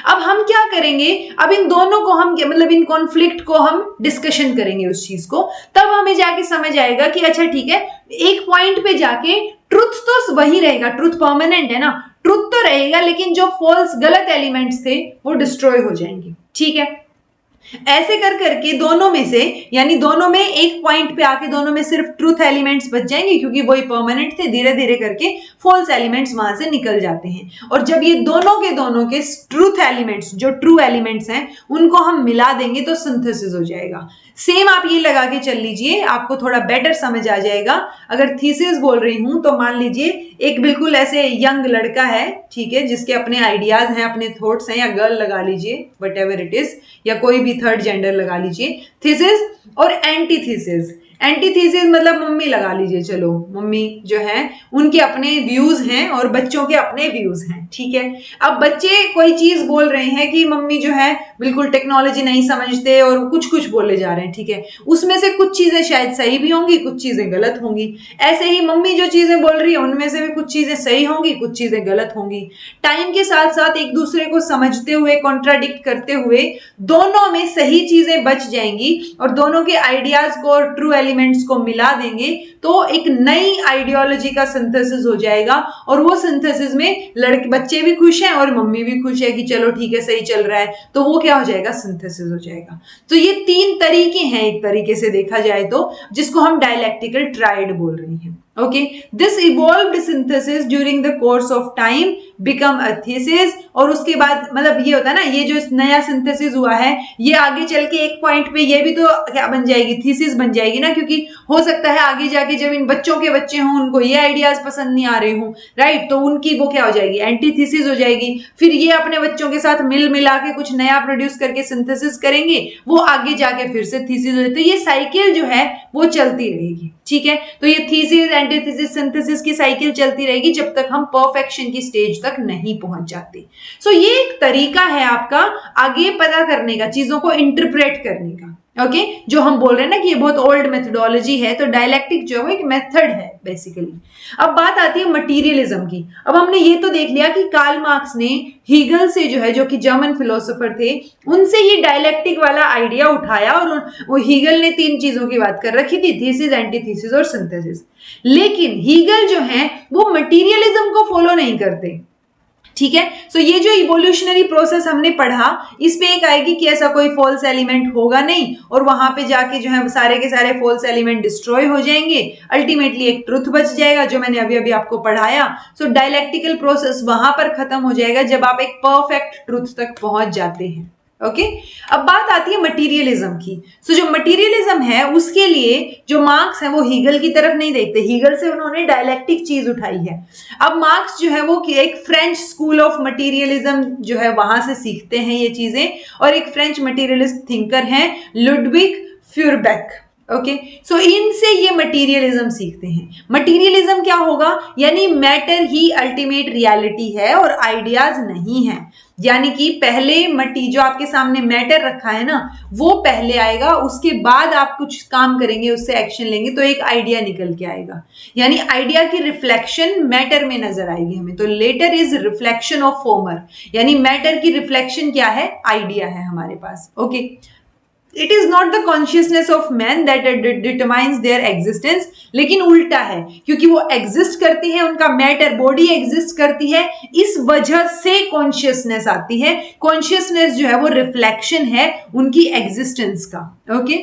Speaker 1: अब हम क्या करेंगे, अब इन दोनों को हम मतलब इन कॉन्फ्लिक्ट को हम डिस्कशन करेंगे उस चीज को, तब हमें जाके समझ आएगा कि अच्छा ठीक है, एक पॉइंट पे जाके ट्रुथ तो वही रहेगा, ट्रुथ परमानेंट है ना, ट्रुथ तो रहेगा, लेकिन जो फॉल्स गलत एलिमेंट्स थे वो डिस्ट्रॉय हो जाएंगे। ठीक है, ऐसे कर करके दोनों में से, यानी दोनों में एक पॉइंट पे आके दोनों में सिर्फ ट्रूथ एलिमेंट्स बच जाएंगे, क्योंकि वही परमानेंट थे। धीरे धीरे करके फॉल्स एलिमेंट्स वहां से निकल जाते हैं, और जब ये दोनों के ट्रूथ एलिमेंट्स, जो ट्रू एलिमेंट्स हैं, उनको हम मिला देंगे तो सिंथेसिस हो जाएगा। सेम आप ये लगा के चल लीजिए, आपको थोड़ा बेटर समझ आ जाएगा। अगर थीसिस बोल रही हूं तो मान लीजिए एक बिल्कुल ऐसे यंग लड़का है, ठीक है, जिसके अपने आइडियाज हैं, अपने थॉट्स हैं, या गर्ल लगा लीजिए, वट एवर इट इज, या कोई भी थर्ड जेंडर लगा लीजिए। थीसिस और एंटीथीसिस, एंटीथीसिस मतलब मम्मी लगा लीजिए, चलो मम्मी जो है उनके अपने व्यूज हैं और बच्चों के अपने व्यूज हैं। ठीक है, अब बच्चे कोई चीज बोल रहे हैं कि मम्मी जो है बिल्कुल टेक्नोलॉजी नहीं समझते और कुछ कुछ बोले जा रहे हैं। ठीक है, उसमें से कुछ चीजें शायद सही भी होंगी, कुछ चीजें गलत होंगी। ऐसे ही मम्मी जो चीजें बोल रही है उनमें से भी कुछ चीजें सही होंगी, कुछ चीजें गलत होंगी। टाइम के साथ साथ एक दूसरे को समझते हुए, कॉन्ट्राडिक्ट करते हुए, दोनों में सही चीजें बच जाएंगी, और दोनों के आइडियाज को और ट्रू एलिमेंट्स को मिला देंगे तो एक नई आइडियोलॉजी का सिंथेसिस हो जाएगा। और वो सिंथेसिस में बच्चे भी खुश हैं और मम्मी भी खुश है कि चलो ठीक है, सही चल रहा है, तो वो क्या हो जाएगा, सिंथेसिस हो जाएगा। तो ये तीन तरीके हैं एक तरीके से देखा जाए तो, जिसको हम डायलेक्टिकल ट्रायड बोल रहे हैं। Okay, this evolved synthesis during the course of time become a thesis, और उसके बाद मतलब ये होता है ना, ये जो नया सिंथेसिस हुआ है ये आगे चल के एक पॉइंट पे ये भी तो क्या बन जाएगी, थीसिस बन जाएगी ना, क्योंकि हो सकता है आगे जाके जब इन बच्चों के बच्चे हों, उनको ये आइडियाज पसंद नहीं आ रहे हों, राइट, तो उनकी वो क्या हो जाएगी, एंटीथीसिस हो जाएगी। फिर ये अपने बच्चों के साथ मिला के कुछ नया प्रोड्यूस करके सिंथेसिस करेंगे, वो आगे जाके फिर से थीसिस हो जाए। तो ये साइकिल जो है वो चलती रहेगी। ठीक है, तो ये थीसिस एंटीथेसिस सिंथेसिस की साइकिल चलती रहेगी जब तक हम परफेक्शन की स्टेज तक नहीं पहुंच जाते। सो ये एक तरीका है आपका आगे पता करने का, चीजों को इंटरप्रेट करने का। ओके जो हम बोल रहे हैं ना कि ये बहुत ओल्ड मेथोडोलॉजी है, तो डायलेक्टिक जो है एक मेथड है बेसिकली। अब बात आती है मटीरियलिज्म की। अब हमने ये तो देख लिया कि कार्ल मार्क्स ने हीगल से जो है, जो कि जर्मन फिलोसोफर थे, उनसे ये डायलेक्टिक वाला आइडिया उठाया और वो हीगल ने 3 चीजों की बात कर रखी थी, थीसिस, एंटीथीसिस और सिंथेसिस। लेकिन हीगल जो है वो मटीरियलिज्म को फॉलो नहीं करते। ठीक है, सो ये जो इवोल्यूशनरी प्रोसेस हमने पढ़ा, इस पे एक आएगी कि ऐसा कोई फॉल्स एलिमेंट होगा नहीं और वहां पे जाके जो है सारे के सारे फॉल्स एलिमेंट डिस्ट्रॉय हो जाएंगे, अल्टीमेटली एक ट्रुथ बच जाएगा जो मैंने अभी अभी आपको पढ़ाया। सो डायलेक्टिकल प्रोसेस वहां पर खत्म हो जाएगा जब आप एक परफेक्ट ट्रुथ तक पहुंच जाते हैं। ओके अब बात आती है मटीरियलिज्म की। सो जो मटीरियलिज्म है उसके लिए जो मार्क्स है वो हीगल की तरफ नहीं देखते, हीगल से उन्होंने डायलेक्टिक चीज उठाई है। अब मार्क्स जो है वो एक फ्रेंच स्कूल ऑफ मटीरियलिज्म जो है वहां से सीखते हैं ये चीजें, और एक फ्रेंच मटीरियलिस्ट थिंकर हैं लुडविग फ्यूरबेक। ओके सो इनसे ये मटीरियलिज्म सीखते हैं। मटीरियलिज्म क्या होगा, यानी मैटर ही अल्टीमेट रियलिटी है और आइडियाज नहीं है। यानी कि पहले जो आपके सामने मैटर रखा है ना वो पहले आएगा, उसके बाद आप कुछ काम करेंगे, उससे एक्शन लेंगे तो एक आइडिया निकल के आएगा। यानी आइडिया की रिफ्लेक्शन मैटर में नजर आएगी हमें। तो latter is reflection of former, यानी मैटर की रिफ्लेक्शन क्या है, आइडिया है हमारे पास। Okay it is not the consciousness of man that determines their existence, लेकिन उल्टा है, क्योंकि वो एग्जिस्ट करती है, उनका मैटर बॉडी एग्जिस्ट करती है, इस वजह से कॉन्शियसनेस आती है। कॉन्शियसनेस जो है वो रिफ्लेक्शन है उनकी एग्जिस्टेंस का। ओके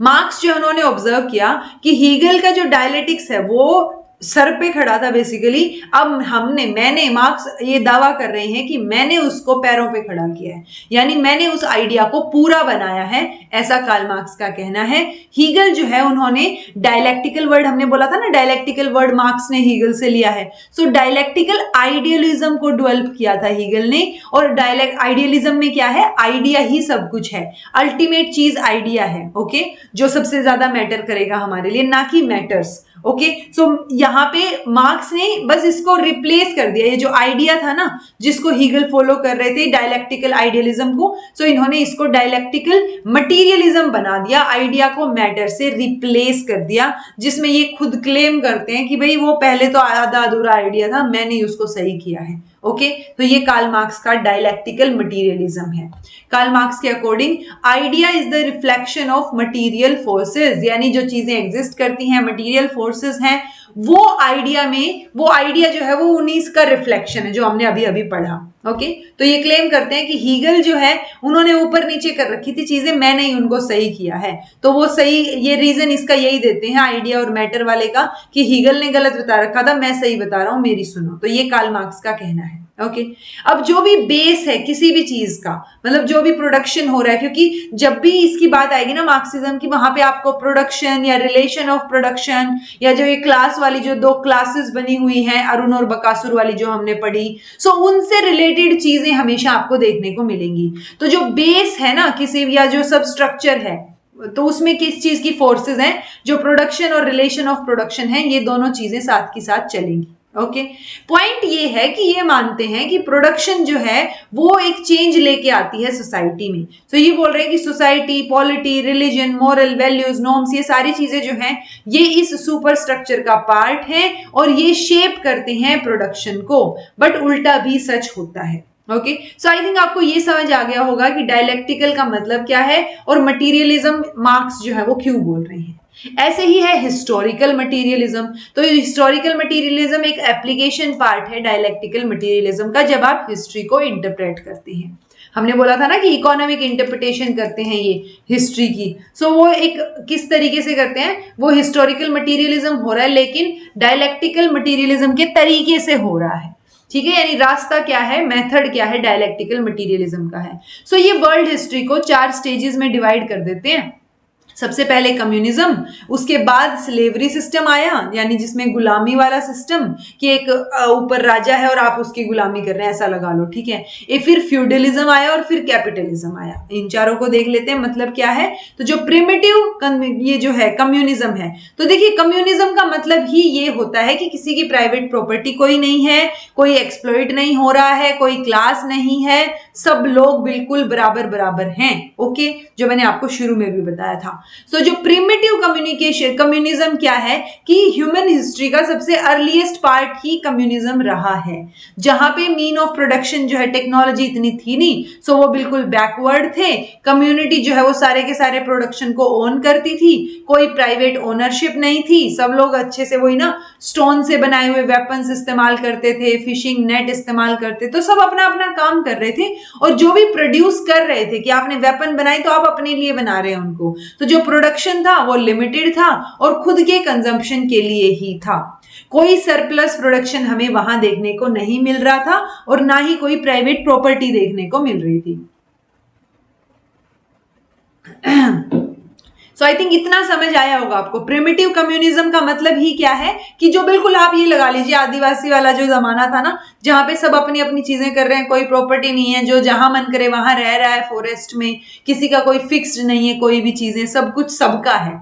Speaker 1: मार्क्स जो उन्होंने ऑब्जर्व किया कि हीगल का जो डायलेटिक्स है वो सर पे खड़ा था बेसिकली। अब मैंने मार्क्स ये दावा कर रहे हैं कि मैंने उसको पैरों पे खड़ा किया है, यानी मैंने उस आइडिया को पूरा बनाया है, ऐसा कार्ल मार्क्स का कहना है। हीगल जो है उन्होंने डायलेक्टिकल वर्ड, हमने बोला था ना डायलेक्टिकल वर्ड मार्क्स ने हीगल से लिया है। सो डायलेक्टिकल आइडियलिज्म को डेवलप किया था हीगल ने, और आइडियलिज्म में क्या है, आइडिया ही सब कुछ है, अल्टीमेट चीज आइडिया है। ओके जो सबसे ज्यादा मैटर करेगा हमारे लिए, ना कि मैटर्स। ओके सो यहाँ पे मार्क्स ने बस इसको रिप्लेस कर दिया, ये जो आइडिया था ना जिसको हीगल फॉलो कर रहे थे डायलेक्टिकल आइडियलिज्म को, सो इन्होंने इसको डायलेक्टिकल मटीरियलिज्म बना दिया, आइडिया को मैटर से रिप्लेस कर दिया, जिसमें ये खुद क्लेम करते हैं कि भाई वो पहले तो आधा अधूरा आइडिया था, मैंने उसको सही किया है। ओके तो ये कार्ल मार्क्स का डायलेक्टिकल मटीरियलिज्म है। कार्ल मार्क्स के according idea is the reflection of material forces, यानी जो चीजें एग्जिस्ट करती हैं, मटीरियल फोर्सेस हैं, वो आइडिया जो है वो उन्हीं का रिफ्लेक्शन है जो हमने अभी अभी पढ़ा। ओके तो ये क्लेम करते हैं कि हीगल जो है उन्होंने ऊपर नीचे कर रखी थी चीजें, मैंने ही उनको सही किया है। तो वो सही, ये रीजन इसका यही देते हैं आइडिया और मैटर वाले का कि हीगल ने गलत बता रखा था, मैं सही बता रहा हूं, मेरी सुनो। तो ये कार्ल मार्क्स का कहना है। ओके अब जो भी बेस है किसी भी चीज का, मतलब जो भी प्रोडक्शन हो रहा है, क्योंकि जब भी इसकी बात आएगी ना मार्क्सिज्म की, वहां पे आपको प्रोडक्शन या रिलेशन ऑफ प्रोडक्शन, या जो ये क्लास वाली जो 2 क्लासेस बनी हुई हैं अरुण और बकासुर वाली जो हमने पढ़ी, सो उनसे रिलेटेड चीजें हमेशा आपको देखने को मिलेंगी। तो जो बेस है ना किसी, या जो सब स्ट्रक्चर है, तो उसमें किस चीज की फोर्सेस हैं, जो प्रोडक्शन और रिलेशन ऑफ प्रोडक्शन है, ये दोनों चीजें साथ की साथ चलेंगी। ओके पॉइंट ये है कि ये मानते हैं कि प्रोडक्शन जो है वो एक चेंज लेके आती है सोसाइटी में। तो ये बोल रहे हैं कि society, polity, religion, moral values, norms, ये सारी चीजें जो हैं ये इस सुपर स्ट्रक्चर का पार्ट है और ये शेप करते हैं प्रोडक्शन को। बट उल्टा भी सच होता है। ओके सो आई थिंक आपको ये समझ आ गया होगा कि डायलेक्टिकल का मतलब क्या है और मटीरियलिज्म मार्क्स जो है वो क्यों बोल रहे हैं। ऐसे ही है हिस्टोरिकल मटीरियलिज्म। तो हिस्टोरिकल मटीरियलिज्म एक एप्लीकेशन पार्ट है डायलेक्टिकल मटीरियलिज्म का, जब आप हिस्ट्री को इंटरप्रेट करते हैं। हमने बोला था ना कि इकोनॉमिक इंटरप्रिटेशन करते हैं ये हिस्ट्री की। सो वो एक किस तरीके से करते हैं, वो हिस्टोरिकल मटीरियलिज्म हो रहा है लेकिन डायलेक्टिकल मटीरियलिज्म के तरीके से हो रहा है। ठीक है, यानी रास्ता क्या है, मेथड क्या है, डायलेक्टिकल मटीरियलिज्म का है। सो ये वर्ल्ड हिस्ट्री को 4 स्टेजेस में डिवाइड कर देते हैं। सबसे पहले कम्युनिज्म, उसके बाद स्लेवरी सिस्टम आया, यानी जिसमें गुलामी वाला सिस्टम कि एक ऊपर राजा है और आप उसकी गुलामी कर रहे हैं, ऐसा लगा लो, ठीक है। ये फिर फ्यूडलिज्म आया और फिर कैपिटलिज्म आया। इन चारों को देख लेते हैं, मतलब क्या है। तो जो प्रिमिटिव ये जो है कम्युनिज्म है, तो देखिए कम्युनिज्म का मतलब ही ये होता है कि किसी की प्राइवेट प्रॉपर्टी कोई नहीं है, कोई एक्सप्लॉइट नहीं हो रहा है, कोई क्लास नहीं है, सब लोग बिल्कुल बराबर बराबर हैं। ओके, जो मैंने आपको शुरू में भी बताया था। सो जो प्रिमिटिव कम्युनिज्म क्या है कि ह्यूमन हिस्ट्री का सबसे अर्लीस्ट पार्ट ही कम्युनिज्म रहा है, जहां पे मीन ऑफ प्रोडक्शन जो है, टेक्नोलॉजी इतनी थी नहीं, सो वो बिल्कुल बैकवर्ड थे। कम्युनिटी जो है वो सारे के सारे प्रोडक्शन को ओन करती थी, कोई प्राइवेट ओनरशिप नहीं थी, सब लोग अच्छे से वही ना स्टोन से बनाए हुए वेपन्स इस्तेमाल करते थे, फिशिंग नेट इस्तेमाल करते, तो सब अपना अपना काम कर रहे थे। और जो भी प्रोड्यूस कर रहे थे कि आपने वेपन बनाई तो आप अपने लिए बना रहे हैं उनको, तो जो प्रोडक्शन था वो लिमिटेड था और खुद के कंजम्पशन के लिए ही था। कोई सरप्लस प्रोडक्शन हमें वहां देखने को नहीं मिल रहा था और ना ही कोई प्राइवेट प्रॉपर्टी देखने को मिल रही थी। सो आई थिंक इतना समझ आया होगा आपको। प्रिमिटिव कम्युनिज्म का मतलब ही क्या है कि जो बिल्कुल आप ये लगा लीजिए आदिवासी वाला जो जमाना था ना, जहां पे सब अपनी अपनी चीजें कर रहे हैं, कोई प्रॉपर्टी नहीं है, जो जहां मन करे वहां रह रहा है फॉरेस्ट में, किसी का कोई फिक्स्ड नहीं है, कोई भी चीजें, सब कुछ सबका है,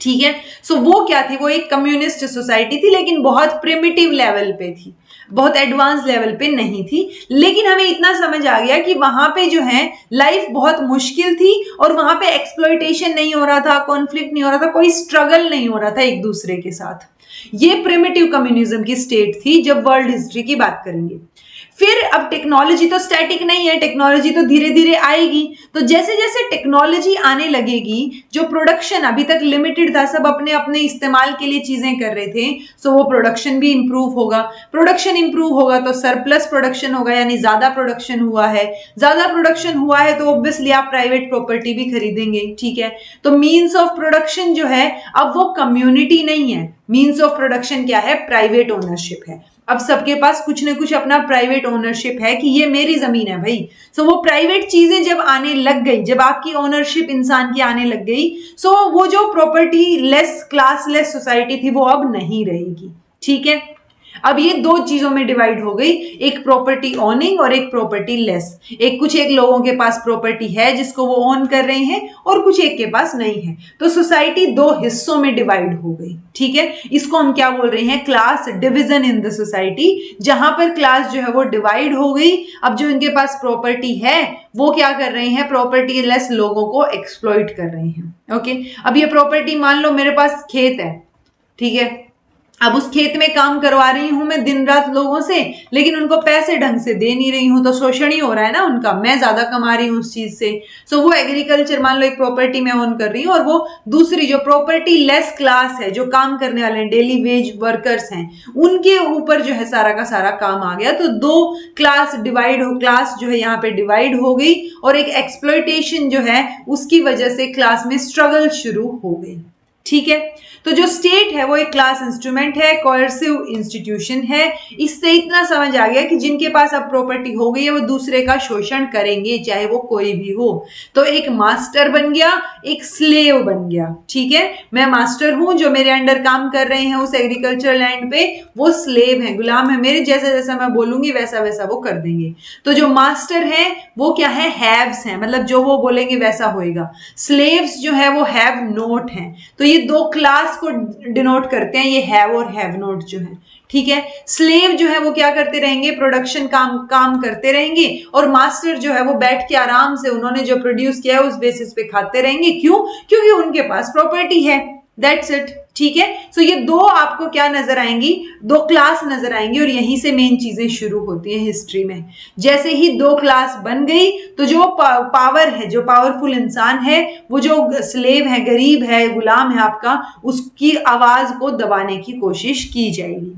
Speaker 1: ठीक है। सो वो क्या थी, वो एक कम्युनिस्ट सोसाइटी थी, लेकिन बहुत प्रिमिटिव लेवल पे थी, बहुत एडवांस लेवल पे नहीं थी। लेकिन हमें इतना समझ आ गया कि वहां पे जो है लाइफ बहुत मुश्किल थी और वहां पे एक्सप्लॉइटेशन नहीं हो रहा था, कॉन्फ्लिक्ट नहीं हो रहा था, कोई स्ट्रगल नहीं हो रहा था एक दूसरे के साथ। ये प्रिमिटिव कम्युनिज्म की स्टेट थी जब वर्ल्ड हिस्ट्री की बात करेंगे। फिर अब टेक्नोलॉजी तो स्टैटिक नहीं है, टेक्नोलॉजी तो धीरे धीरे आएगी। तो जैसे जैसे टेक्नोलॉजी आने लगेगी, जो प्रोडक्शन अभी तक लिमिटेड था, सब अपने अपने इस्तेमाल के लिए चीजें कर रहे थे, सो वो प्रोडक्शन भी इंप्रूव होगा। प्रोडक्शन इंप्रूव होगा तो सरप्लस प्रोडक्शन होगा, यानी ज्यादा प्रोडक्शन हुआ है। ज्यादा प्रोडक्शन हुआ है तो ऑब्वियसली आप प्राइवेट प्रॉपर्टी भी खरीदेंगे, ठीक है। तो मीन्स ऑफ प्रोडक्शन जो है अब वो कम्युनिटी नहीं है, मीन्स ऑफ प्रोडक्शन क्या है, प्राइवेट ओनरशिप है। अब सबके पास कुछ ना कुछ अपना प्राइवेट ओनरशिप है कि ये मेरी जमीन है भाई। सो वो प्राइवेट चीजें जब आने लग गई, जब आपकी ओनरशिप इंसान की आने लग गई, सो वो जो property less class less society थी वो अब नहीं रहेगी, ठीक है। अब ये दो चीजों में डिवाइड हो गई, एक प्रॉपर्टी ओनिंग और एक प्रॉपर्टी लेस। कुछ एक लोगों के पास प्रॉपर्टी है जिसको वो ओन कर रहे हैं और कुछ एक के पास नहीं है, तो सोसाइटी दो हिस्सों में डिवाइड हो गई, ठीक है। इसको हम क्या बोल रहे हैं, class division in the society. जहां पर क्लास जो है वो डिवाइड हो गई, अब जो इनके पास प्रॉपर्टी है वो क्या कर रहे हैं, प्रॉपर्टी लेस लोगों को एक्सप्लॉइट कर रहे हैं। ओके, अब ये प्रॉपर्टी, मान लो मेरे पास खेत है, ठीक है, अब उस खेत में काम करवा रही हूं मैं दिन रात लोगों से, लेकिन उनको पैसे ढंग से दे नहीं रही हूं, तो शोषण ही हो रहा है ना उनका, मैं ज्यादा कमा रही हूं उस चीज से। सो वो एग्रीकल्चर मान लो एक प्रॉपर्टी में ओन कर रही हूं, और वो दूसरी जो प्रॉपर्टी लेस क्लास है, जो काम करने वाले हैं, डेली वेज वर्कर्स हैं, उनके ऊपर जो है सारा का सारा काम आ गया। तो दो क्लास क्लास जो है यहाँ पे डिवाइड हो गई, और एक एक्सप्लॉइटेशन जो है उसकी वजह से क्लास में स्ट्रगल शुरू हो गई, ठीक है। तो जो स्टेट है वो एक क्लास इंस्ट्रूमेंट है, कोएर्सिव इंस्टीट्यूशन है। इससे इतना समझ आ गया कि जिनके पास अब प्रॉपर्टी हो गई है वो दूसरे का शोषण करेंगे, चाहे वो कोई भी हो। तो एक मास्टर बन गया, एक स्लेव बन गया, ठीक है। मैं मास्टर हूं, जो मेरे अंडर काम कर रहे हैं उस एग्रीकल्चर लैंड पे, वो स्लेव है, गुलाम है मेरे, जैसा जैसा मैं बोलूंगी वैसा वैसा वो कर देंगे। तो जो मास्टर है वो क्या है, हैव्स हैं, मतलब जो वो बोलेंगे वैसा होएगा। स्लेव्स जो है वो हैव नोट हैं। तो ये दो क्लास को डिनोट करते हैं, ये हैव और हैव नोट जो है, ठीक है। स्लेव जो है वो क्या करते रहेंगे, प्रोडक्शन काम करते रहेंगे, और मास्टर जो है वो बैठ के आराम से उन्होंने जो प्रोड्यूस किया है उस बेसिस पे खाते रहेंगे। क्यों? क्योंकि उनके पास प्रॉपर्टी है, दैट्स इट, ठीक है। सो ये दो आपको क्या नजर आएंगी, दो क्लास नजर आएंगी, और यहीं से मेन चीजें शुरू होती है हिस्ट्री में। जैसे ही दो क्लास बन गई, तो जो पावर है, जो पावरफुल इंसान है, वो जो स्लेव है, गरीब है, गुलाम है आपका, उसकी आवाज को दबाने की कोशिश की जाएगी।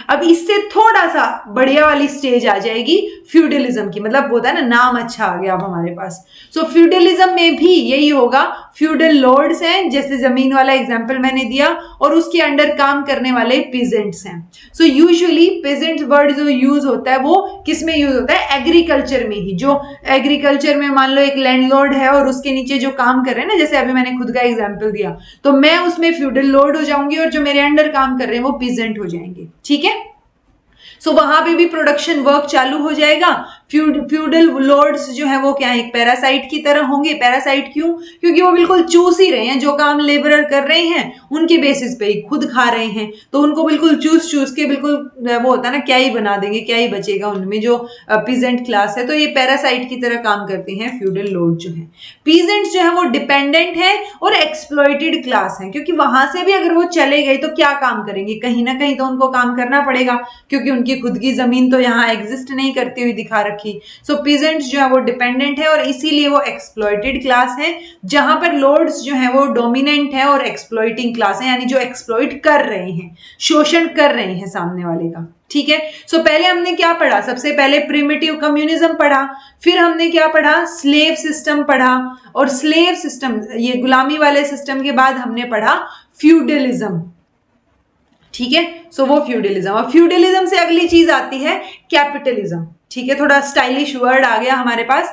Speaker 1: अब इससे थोड़ा सा बढ़िया वाली स्टेज आ जाएगी फ्यूडलिज्म की, मतलब होता है ना, नाम अच्छा आ गया अब हमारे पास। सो फ्यूडलिज्म में भी यही होगा, फ्यूडल लॉर्ड्स हैं, जैसे जमीन वाला एग्जांपल मैंने दिया, और उसके अंडर काम करने वाले पीजेंट्स हैं। सो यूजुअली पीजेंट वर्ड जो यूज होता है वो किस में यूज होता है, एग्रीकल्चर में ही। जो एग्रीकल्चर में मान लो एक लैंडलॉर्ड है और उसके नीचे जो काम कर रहे हैं ना, जैसे अभी मैंने खुद का एग्जांपल दिया, तो मैं उसमें फ्यूडल लॉर्ड हो जाऊंगी और जो मेरे अंडर काम कर रहे हैं वो पीजेंट हो जाएंगे। ठीक है, सो वहां पे भी प्रोडक्शन वर्क चालू हो जाएगा। फ्यूडल लॉर्ड्स जो है वो क्या है, एक पैरासाइट की तरह होंगे। पैरासाइट क्यों, क्योंकि वो बिल्कुल चूस ही रहे हैं, जो काम लेबरर कर रहे हैं उनके बेसिस पे ही खुद खा रहे हैं, तो उनको बिल्कुल चूस चूस के बिल्कुल वो होता है ना, क्या ही बना देंगे, क्या ही बचेगा उनमें जो पीजेंट क्लास है। तो ये पैरासाइट की तरह काम करते हैं फ्यूडल लॉर्ड जो है। पीजेंट्स जो है वो डिपेंडेंट है और एक्सप्लॉइटेड क्लास है, क्योंकि वहां से भी अगर वो चले गए तो क्या काम करेंगे, कहीं ना कहीं तो उनको काम करना पड़ेगा, क्योंकि उनकी खुद की जमीन तो यहाँ एग्जिस्ट नहीं करती हुई दिखा रखी। सो पीजेंट्स जो है वो डिपेंडेंट है और इसीलिए वो एक्सप्लॉइटेड क्लास है, जहां पर लॉर्ड्स जो है वो डोमिनेंट है और एक्सप्लॉइटिंग क्लास है, यानी जो एक्सप्लॉइट कर रहे हैं, शोषण कर रहे हैं सामने वाले का। ठीक है, सो पहले हमने क्या पढ़ा, सबसे पहले प्रिमिटिव कम्युनिज्म पढ़ा, फिर हमने क्या पढ़ा, स्लेव सिस्टम पढ़ा, और स्लेव सिस्टम ये गुलामी वाले सिस्टम के बाद हमने पढ़ा फ्यूडलिज्म। ठीक है, सो वो फ्यूडलिज्म, और फ्यूडलिज्म से अगली चीज आती है कैपिटलिज्म। ठीक है, थोड़ा स्टाइलिश वर्ड आ गया हमारे पास।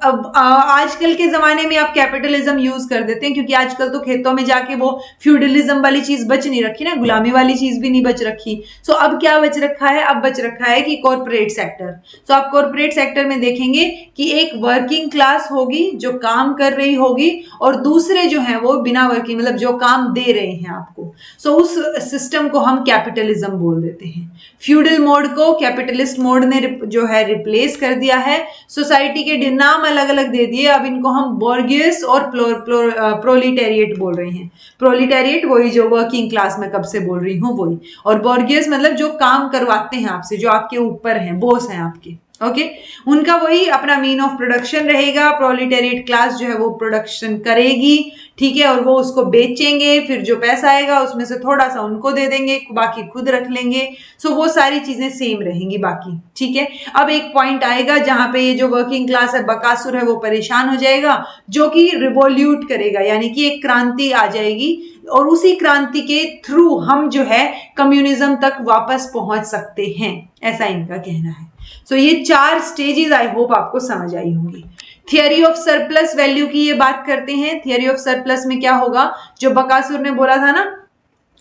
Speaker 1: अब आजकल के जमाने में आप कैपिटलिज्म यूज कर देते हैं, क्योंकि आजकल तो खेतों में जाके वो फ्यूडलिज्म वाली चीज बच नहीं रखी ना, गुलामी वाली चीज भी नहीं बच रखी। सो अब क्या बच रखा है, अब बच रखा है कि कॉर्पोरेट सेक्टर। सो आप कॉर्पोरेट सेक्टर में देखेंगे कि एक वर्किंग क्लास होगी जो काम कर रही होगी, और दूसरे जो है वो बिना वर्किंग, मतलब जो काम दे रहे हैं आपको। सो उस सिस्टम को हम कैपिटलिज्म बोल देते हैं। फ्यूडल मोड को कैपिटलिस्ट मोड ने जो है रिप्लेस कर दिया है। सोसाइटी के नाम अलग अलग दे दिए, अब इनको हम बोर्गियस और प्रोलिटेरिएट बोल रहे हैं। प्रोलिटेरिएट वही जो वर्किंग क्लास में कब से बोल रही हूँ वही, और बोर्गियस मतलब जो काम करवाते हैं आपसे, जो आपके ऊपर हैं, बॉस हैं आपके। ओके, उनका वही अपना मीन ऑफ प्रोडक्शन रहेगा। प्रोलिटेरिएट क्लास जो है वो प्रोडक्शन करेगी, ठीक है, और वो उसको बेचेंगे, फिर जो पैसा आएगा उसमें से थोड़ा सा उनको दे देंगे, बाकी खुद रख लेंगे। सो वो सारी चीजें सेम रहेंगी बाकी। ठीक है, अब एक पॉइंट आएगा जहां पे ये जो वर्किंग क्लास है, बकासुर है, वो परेशान हो जाएगा, जो कि रिवॉल्यूट करेगा, यानी कि एक क्रांति आ जाएगी, और उसी क्रांति के थ्रू हम जो है कम्युनिज्म तक वापस पहुंच सकते हैं, ऐसा इनका कहना है। सो ये 4 स्टेजेस आई होप आपको समझ आई होंगी। थियरी ऑफ सरप्लस वैल्यू की ये बात करते हैं। थियरी ऑफ सरप्लस में क्या होगा, जो बकासुर ने बोला था ना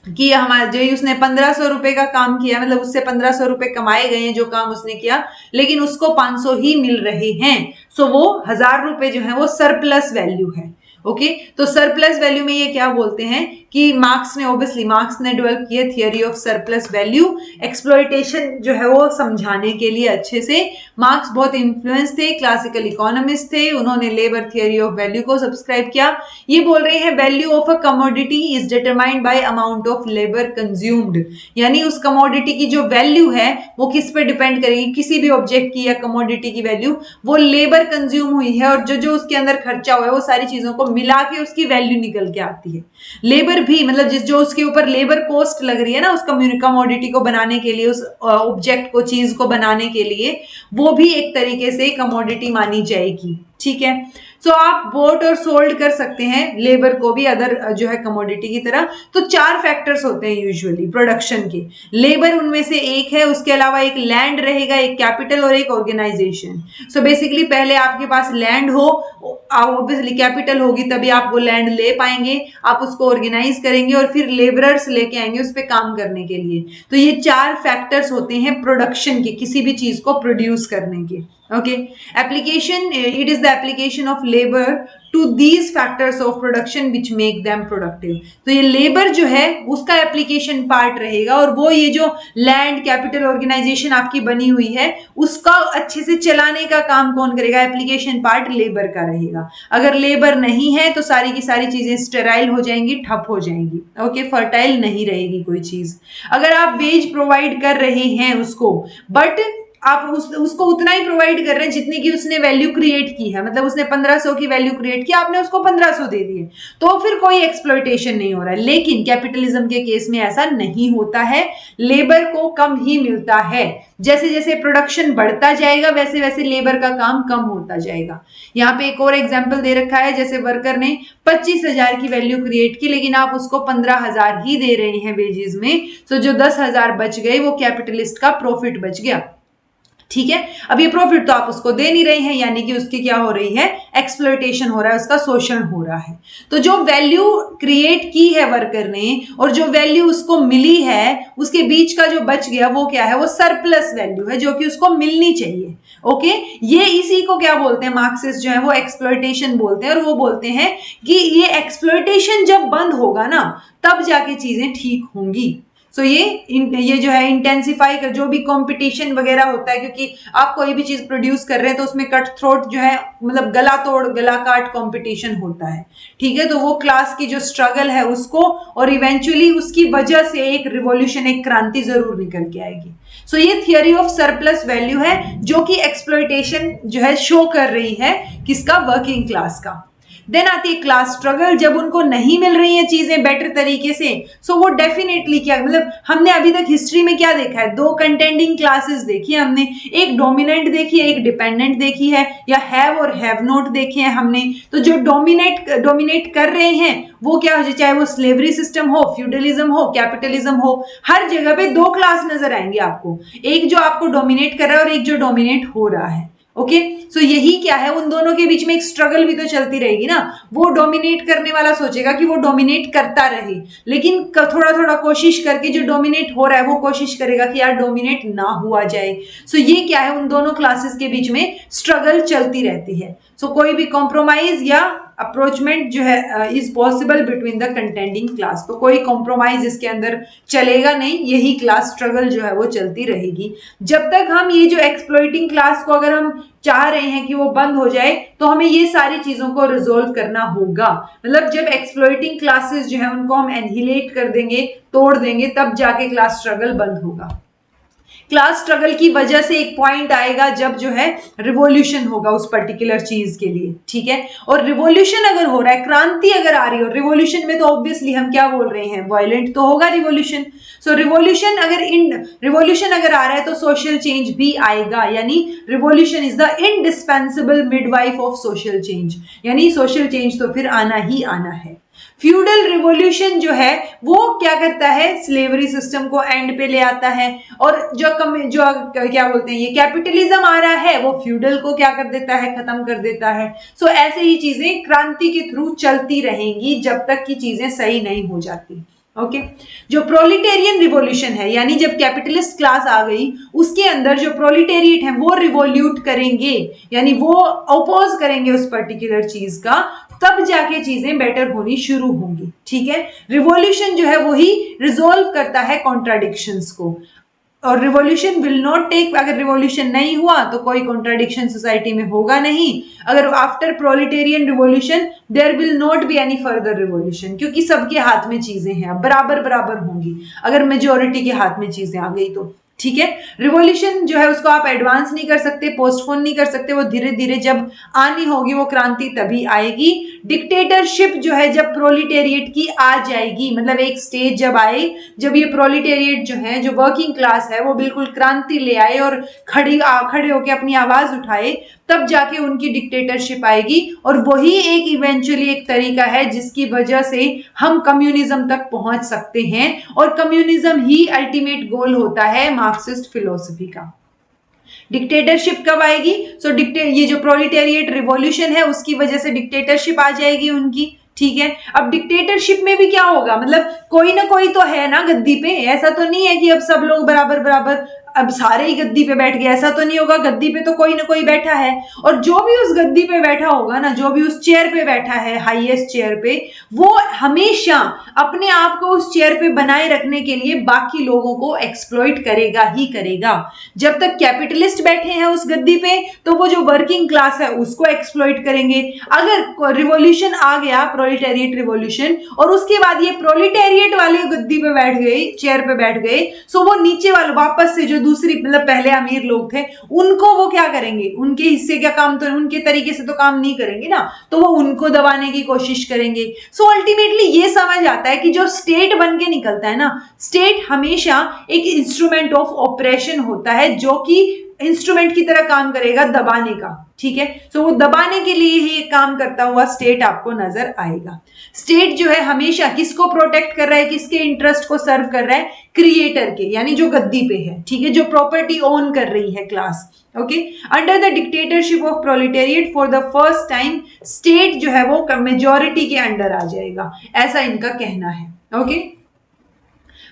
Speaker 1: कि हमारे जो उसने 1500 रुपए का काम किया, मतलब उससे 1500 रुपए कमाए गए हैं जो काम उसने किया, लेकिन उसको 500 ही मिल रहे हैं। सो वो 1000 रुपए जो है वो सरप्लस वैल्यू है। ओके, तो सरप्लस वैल्यू में ये क्या बोलते हैं कि मार्क्स ने डेवलप किया theory of surplus value, exploitation जो है वो समझाने के लिए अच्छे से। मार्क्स बहुत इन्फ्लुएंस थे, क्लासिकल इकोनॉमिस्ट थे, उन्होंने लेबर थियरी ऑफ वैल्यू को सब्सक्राइब किया। ये बोल रहे हैं value of a commodity is determined by amount of labour consumed, यानी उस कमोडिटी की जो वैल्यू है वो किस पे डिपेंड करेगी, किसी भी ऑब्जेक्ट की या कमोडिटी की वैल्यू वो लेबर कंज्यूम हुई है, और जो जो उसके अंदर खर्चा हुआ है वो सारी चीजों को मिला के उसकी वैल्यू निकल के आती है। लेबर भी, मतलब जिस जो उसके ऊपर लेबर कॉस्ट लग रही है ना उस कमोडिटी को बनाने के लिए, उस ऑब्जेक्ट को, चीज को बनाने के लिए, वो भी एक तरीके से कमोडिटी मानी जाएगी। ठीक है, सो आप बोट और सोल्ड कर सकते हैं लेबर को भी अदर जो है कमोडिटी की तरह। तो 4 फैक्टर्स होते हैं यूजुअली प्रोडक्शन के, लेबर उनमें से एक है, उसके अलावा एक लैंड रहेगा, एक कैपिटल और एक ऑर्गेनाइजेशन। सो बेसिकली पहले आपके पास लैंड हो, ऑब्वियसली कैपिटल होगी तभी आप वो लैंड ले पाएंगे, आप उसको ऑर्गेनाइज करेंगे और फिर लेबरर्स लेके आएंगे उस पर काम करने के लिए। तो ये 4 फैक्टर्स होते हैं प्रोडक्शन के, किसी भी चीज को प्रोड्यूस करने के। Okay, application, it is the application of labor to these factors of production which make them productive. तो ये लेबर जो है उसका एप्लीकेशन पार्ट रहेगा, और वो ये जो लैंड, कैपिटल, ऑर्गेनाइजेशन आपकी बनी हुई है उसका अच्छे से चलाने का काम कौन करेगा, एप्लीकेशन पार्ट लेबर का रहेगा। अगर लेबर नहीं है तो सारी की सारी चीजें स्टेराइल हो जाएंगी, ठप हो जाएंगी। ओके, फर्टाइल नहीं रहेगी कोई चीज। अगर आप वेज प्रोवाइड कर रहे हैं उसको, बट आप उसको उतना ही प्रोवाइड कर रहे हैं जितने की उसने वैल्यू क्रिएट की है, मतलब उसने 1500 की वैल्यू क्रिएट की, आपने उसको 1500 दे दिए, तो फिर कोई एक्सप्लॉइटेशन नहीं हो रहा है। लेकिन कैपिटलिज्म के केस में ऐसा नहीं होता है, लेबर को कम ही मिलता है। जैसे जैसे प्रोडक्शन बढ़ता जाएगा वैसे वैसे लेबर का काम कम होता जाएगा। यहाँ पे एक और एग्जांपल दे रखा है, जैसे वर्कर ने 25,000 की वैल्यू क्रिएट की, लेकिन आप उसको 15,000 ही दे रहे हैं वेजेस में, तो जो 10,000 बच गए वो कैपिटलिस्ट का प्रॉफिट बच गया। ठीक है, अब ये प्रॉफिट तो आप उसको दे नहीं रहे हैं, यानी कि उसकी क्या हो रही है, एक्सप्लॉइटेशन हो रहा है, उसका शोषण हो रहा है। तो जो वैल्यू क्रिएट की है वर्कर ने और जो वैल्यू उसको मिली है, उसके बीच का जो बच गया वो क्या है, वो सरप्लस वैल्यू है जो कि उसको मिलनी चाहिए। ओके, ये इसी को क्या बोलते हैं, मार्क्सिस्ट जो है वो एक्सप्लॉइटेशन बोलते हैं, और वो बोलते हैं कि ये एक्सप्लॉइटेशन जब बंद होगा ना, तब जाके चीजें ठीक होंगी। सो ये जो है इंटेंसिफाई कर, जो भी कंपटीशन वगैरह होता है, क्योंकि आप कोई भी चीज प्रोड्यूस कर रहे हैं तो उसमें कट थ्रोट जो है, मतलब गला तोड़ गला काट कंपटीशन होता है। ठीक है, तो वो क्लास की जो स्ट्रगल है उसको, और इवेंचुअली उसकी वजह से एक रिवॉल्यूशन, एक क्रांति जरूर निकल के आएगी। सो ये थियरी ऑफ सरप्लस वैल्यू है जो कि एक्सप्लॉइटेशन जो है शो कर रही है, किसका, वर्किंग क्लास का। देन आती है क्लास स्ट्रगल, जब उनको नहीं मिल रही हैं चीजें बेटर तरीके से, सो वो डेफिनेटली क्या, मतलब हमने अभी तक हिस्ट्री में क्या देखा है, दो कंटेंडिंग क्लासेस देखी है हमने, एक डोमिनेंट देखी है, एक डिपेंडेंट देखी है, या हैव और हैव नॉट देखे हैं हमने। तो जो डोमिनेट कर रहे हैं वो क्या हो जाए, चाहे वो स्लेवरी सिस्टम हो, फ्यूडलिज्म हो, कैपिटलिज्म हो, हर जगह पे दो क्लास नजर आएंगे आपको, एक जो आपको डोमिनेट कर रहा है और एक जो डोमिनेट हो रहा है। ओके, सो यही क्या है, उन दोनों के बीच में एक स्ट्रगल भी तो चलती रहेगी ना। वो डोमिनेट करने वाला सोचेगा कि वो डोमिनेट करता रहे, लेकिन थोड़ा थोड़ा कोशिश करके जो डोमिनेट हो रहा है वो कोशिश करेगा कि यार डोमिनेट ना हुआ जाए। सो ये क्या है, उन दोनों क्लासेस के बीच में स्ट्रगल चलती रहती है। सो कोई भी कॉम्प्रोमाइज या अप्रोचमेंट जो है is possible between the contending class, तो कोई कॉम्प्रोमाइज इसके अंदर चलेगा नहीं, यही क्लास स्ट्रगल जो है वो चलती रहेगी। जब तक हम ये जो एक्सप्लॉइटिंग क्लास को अगर हम चाह रहे हैं कि वो बंद हो जाए, तो हमें ये सारी चीजों को रिजोल्व करना होगा। मतलब जब एक्सप्लॉइटिंग क्लासेस जो है उनको हम एनहिलेट कर देंगे, तोड़ देंगे, तब जाके क्लास स्ट्रगल बंद होगा। क्लास स्ट्रगल की वजह से एक पॉइंट आएगा जब जो है रिवॉल्यूशन होगा उस पर्टिकुलर चीज के लिए। ठीक है, और रिवॉल्यूशन अगर हो रहा है, क्रांति अगर आ रही हो, रिवॉल्यूशन में तो ऑब्वियसली हम क्या बोल रहे हैं, वायलेंट तो होगा रिवॉल्यूशन। सो रिवॉल्यूशन अगर आ रहा है तो सोशल चेंज भी आएगा, यानी revolution is the indispensable midwife of social change, यानी सोशल चेंज तो फिर आना ही आना है। फ्यूडल रिवॉल्यूशन जो है वो क्या करता है, स्लेवरी सिस्टम को एंड पे ले आता है, और जो क्या बोलते हैं, ये कैपिटलिज्म आ रहा है वो फ्यूडल को क्या कर देता है, खत्म कर देता है। सो ऐसे ही चीजें क्रांति के थ्रू चलती रहेंगी जब तक की चीजें सही नहीं हो जाती। ओके, जो प्रोलिटेरियन रिवॉल्यूशन है, यानी जब कैपिटलिस्ट क्लास आ गई, उसके अंदर जो प्रोलिटेरिएट है वो रिवॉल्यूट करेंगे, यानी वो अपोज करेंगे उस पर्टिकुलर चीज का, तब जाके चीजें बेटर होनी शुरू होंगी। ठीक है, रिवॉल्यूशन जो है वही रिजोल्व करता है कॉन्ट्राडिक्शंस को, और रिवॉल्यूशन विल नॉट टेक, अगर रिवॉल्यूशन नहीं हुआ तो कोई कॉन्ट्राडिक्शन सोसाइटी में होगा नहीं। अगर after proletarian revolution there will not be any further revolution, क्योंकि सबके हाथ में चीजें हैं, बराबर बराबर होंगी अगर मेजोरिटी के हाथ में चीजें आ गई तो। ठीक है, रिवॉल्यूशन जो है उसको आप एडवांस नहीं कर सकते, पोस्टपोन नहीं कर सकते, वो धीरे धीरे जब आनी होगी वो क्रांति तभी आएगी। डिक्टेटरशिप जो है जब प्रोलिटेरिएट की आ जाएगी, मतलब एक स्टेज जब आए जब ये प्रोलिटेरिएट जो है, जो वर्किंग क्लास है, वो बिल्कुल क्रांति ले आए और खड़े होकर अपनी आवाज उठाए, तब जाके उनकी डिक्टेटरशिप आएगी। और वही एक इवेंचुअली एक तरीका है जिसकी वजह से हम कम्युनिज्म तक पहुंच सकते हैं, और कम्युनिज्म ही अल्टीमेट गोल होता है मार्क्सिस्ट फिलोसफी का। डिक्टेटरशिप कब आएगी, ये जो प्रोलिटेरिएट रिवॉल्यूशन है उसकी वजह से डिक्टेटरशिप आ जाएगी उनकी। ठीक है, अब डिक्टेटरशिप में भी क्या होगा, मतलब कोई ना कोई तो है ना गद्दी पे, ऐसा तो नहीं है कि अब सब लोग बराबर बराबर अब सारे ही गद्दी पे बैठ गए, ऐसा तो नहीं होगा। गद्दी पे तो कोई ना कोई बैठा है, और जो भी उस गद्दी पे बैठा होगा ना, जो भी उस चेयर पे बैठा है, हाईएस्ट चेयर पे, वो हमेशा अपने आप को उस चेयर पे बनाए रखने के लिए बाकी लोगों को एक्सप्लॉइट करेगा ही करेगा। जब तक कैपिटलिस्ट बैठे हैं उस गद्दी पे, तो वो जो वर्किंग क्लास है उसको एक्सप्लॉइट करेंगे। अगर रिवॉल्यूशन आ गया, प्रोलिटेरिएट रिवॉल्यूशन, और उसके बाद ये प्रोलिटेरिएट वाले गद्दी पे बैठ गए, चेयर पे बैठ गए, सो वो नीचे वाले वापस से जो दूसरी मतलब पहले अमीर लोग थे, उनको वो क्या करेंगे, उनके हिस्से का काम तो उनके तरीके से तो काम नहीं करेंगे ना, तो वो उनको दबाने की कोशिश करेंगे। सो अल्टीमेटली ये समझ आता है कि जो स्टेट बन के निकलता है ना, स्टेट हमेशा एक इंस्ट्रूमेंट ऑफ ऑपरेशन होता है, जो कि इंस्ट्रूमेंट की तरह काम करेगा दबाने का। ठीक है, सो वो दबाने के लिए ही काम करता हुआ स्टेट आपको नजर आएगा। स्टेट जो है हमेशा किसको प्रोटेक्ट कर रहा है, किसके इंटरेस्ट को सर्व कर रहा है, क्रिएटर के, यानी जो गद्दी पे है, ठीक है, जो प्रॉपर्टी ओन कर रही है class. Okay, under the dictatorship of proletariat for the first time state जो है वो मेजोरिटी के अंडर आ जाएगा, ऐसा इनका कहना है। ओके,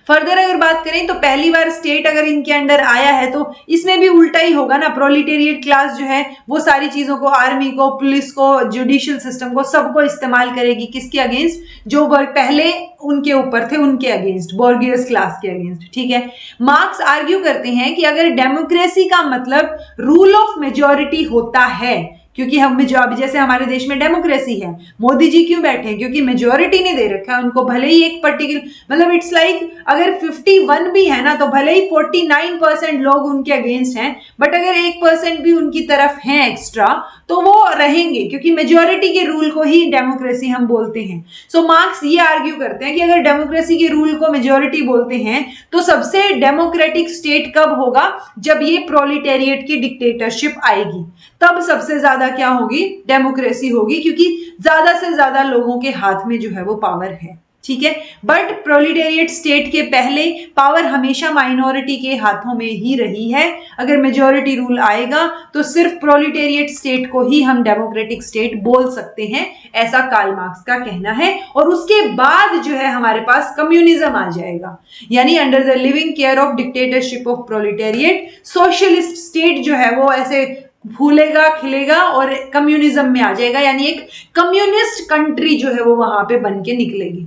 Speaker 1: फर्दर अगर बात करें तो पहली बार स्टेट अगर इनके अंडर आया है तो इसमें भी उल्टा ही होगा ना। प्रोलिटेरिएट क्लास जो है वो सारी चीजों को, आर्मी को, पुलिस को, जुडिशियल सिस्टम को, सबको इस्तेमाल करेगी किसके अगेंस्ट, जो पहले उनके ऊपर थे, उनके अगेंस्ट, बोर्गियस क्लास के अगेंस्ट। ठीक है, मार्क्स आर्ग्यू करते हैं कि अगर डेमोक्रेसी का मतलब रूल ऑफ मेजोरिटी होता है, क्योंकि हम जो अभी जैसे हमारे देश में डेमोक्रेसी है, मोदी जी क्यों बैठे हैं, क्योंकि मेजोरिटी ने दे रखा है उनको, भले ही एक पर्टिकुलर मतलब इट्स लाइक अगर 51 भी है ना, तो भले ही 49% लोग उनके अगेंस्ट हैं, बट अगर 1% भी उनकी तरफ है एक्स्ट्रा तो वो रहेंगे, क्योंकि मेजोरिटी के रूल को ही डेमोक्रेसी हम बोलते हैं। सो मार्क्स ये आर्ग्यू करते हैं कि अगर डेमोक्रेसी के रूल को मेजोरिटी बोलते हैं तो सबसे डेमोक्रेटिक स्टेट कब होगा, जब ये प्रोलिटेरिएट की डिक्टेटरशिप आएगी, तब सबसे ज्यादा क्या होगी, डेमोक्रेसी होगी, क्योंकि ज्यादा से ज्यादा लोगों के हाथ में जो है वो पावर है। ठीक है, बट प्रोलिटेरिएट स्टेट के पहले पावर हमेशा माइनॉरिटी के हाथों में ही रही है। अगर मेजोरिटी रूल आएगा तो सिर्फ प्रोलिटेरिएट स्टेट को ही हम डेमोक्रेटिक स्टेट बोल सकते हैं, ऐसा कार्ल मार्क्स का कहना है। और उसके बाद जो है हमारे पास कम्युनिज्म आ जाएगा, यानी under the living care of dictatorship of proletariat socialist state जो है वो ऐसे फूलेगा, खिलेगा और कम्युनिज्म में आ जाएगा, यानी एक कम्युनिस्ट कंट्री जो है वो वहां पे बन के निकलेगी।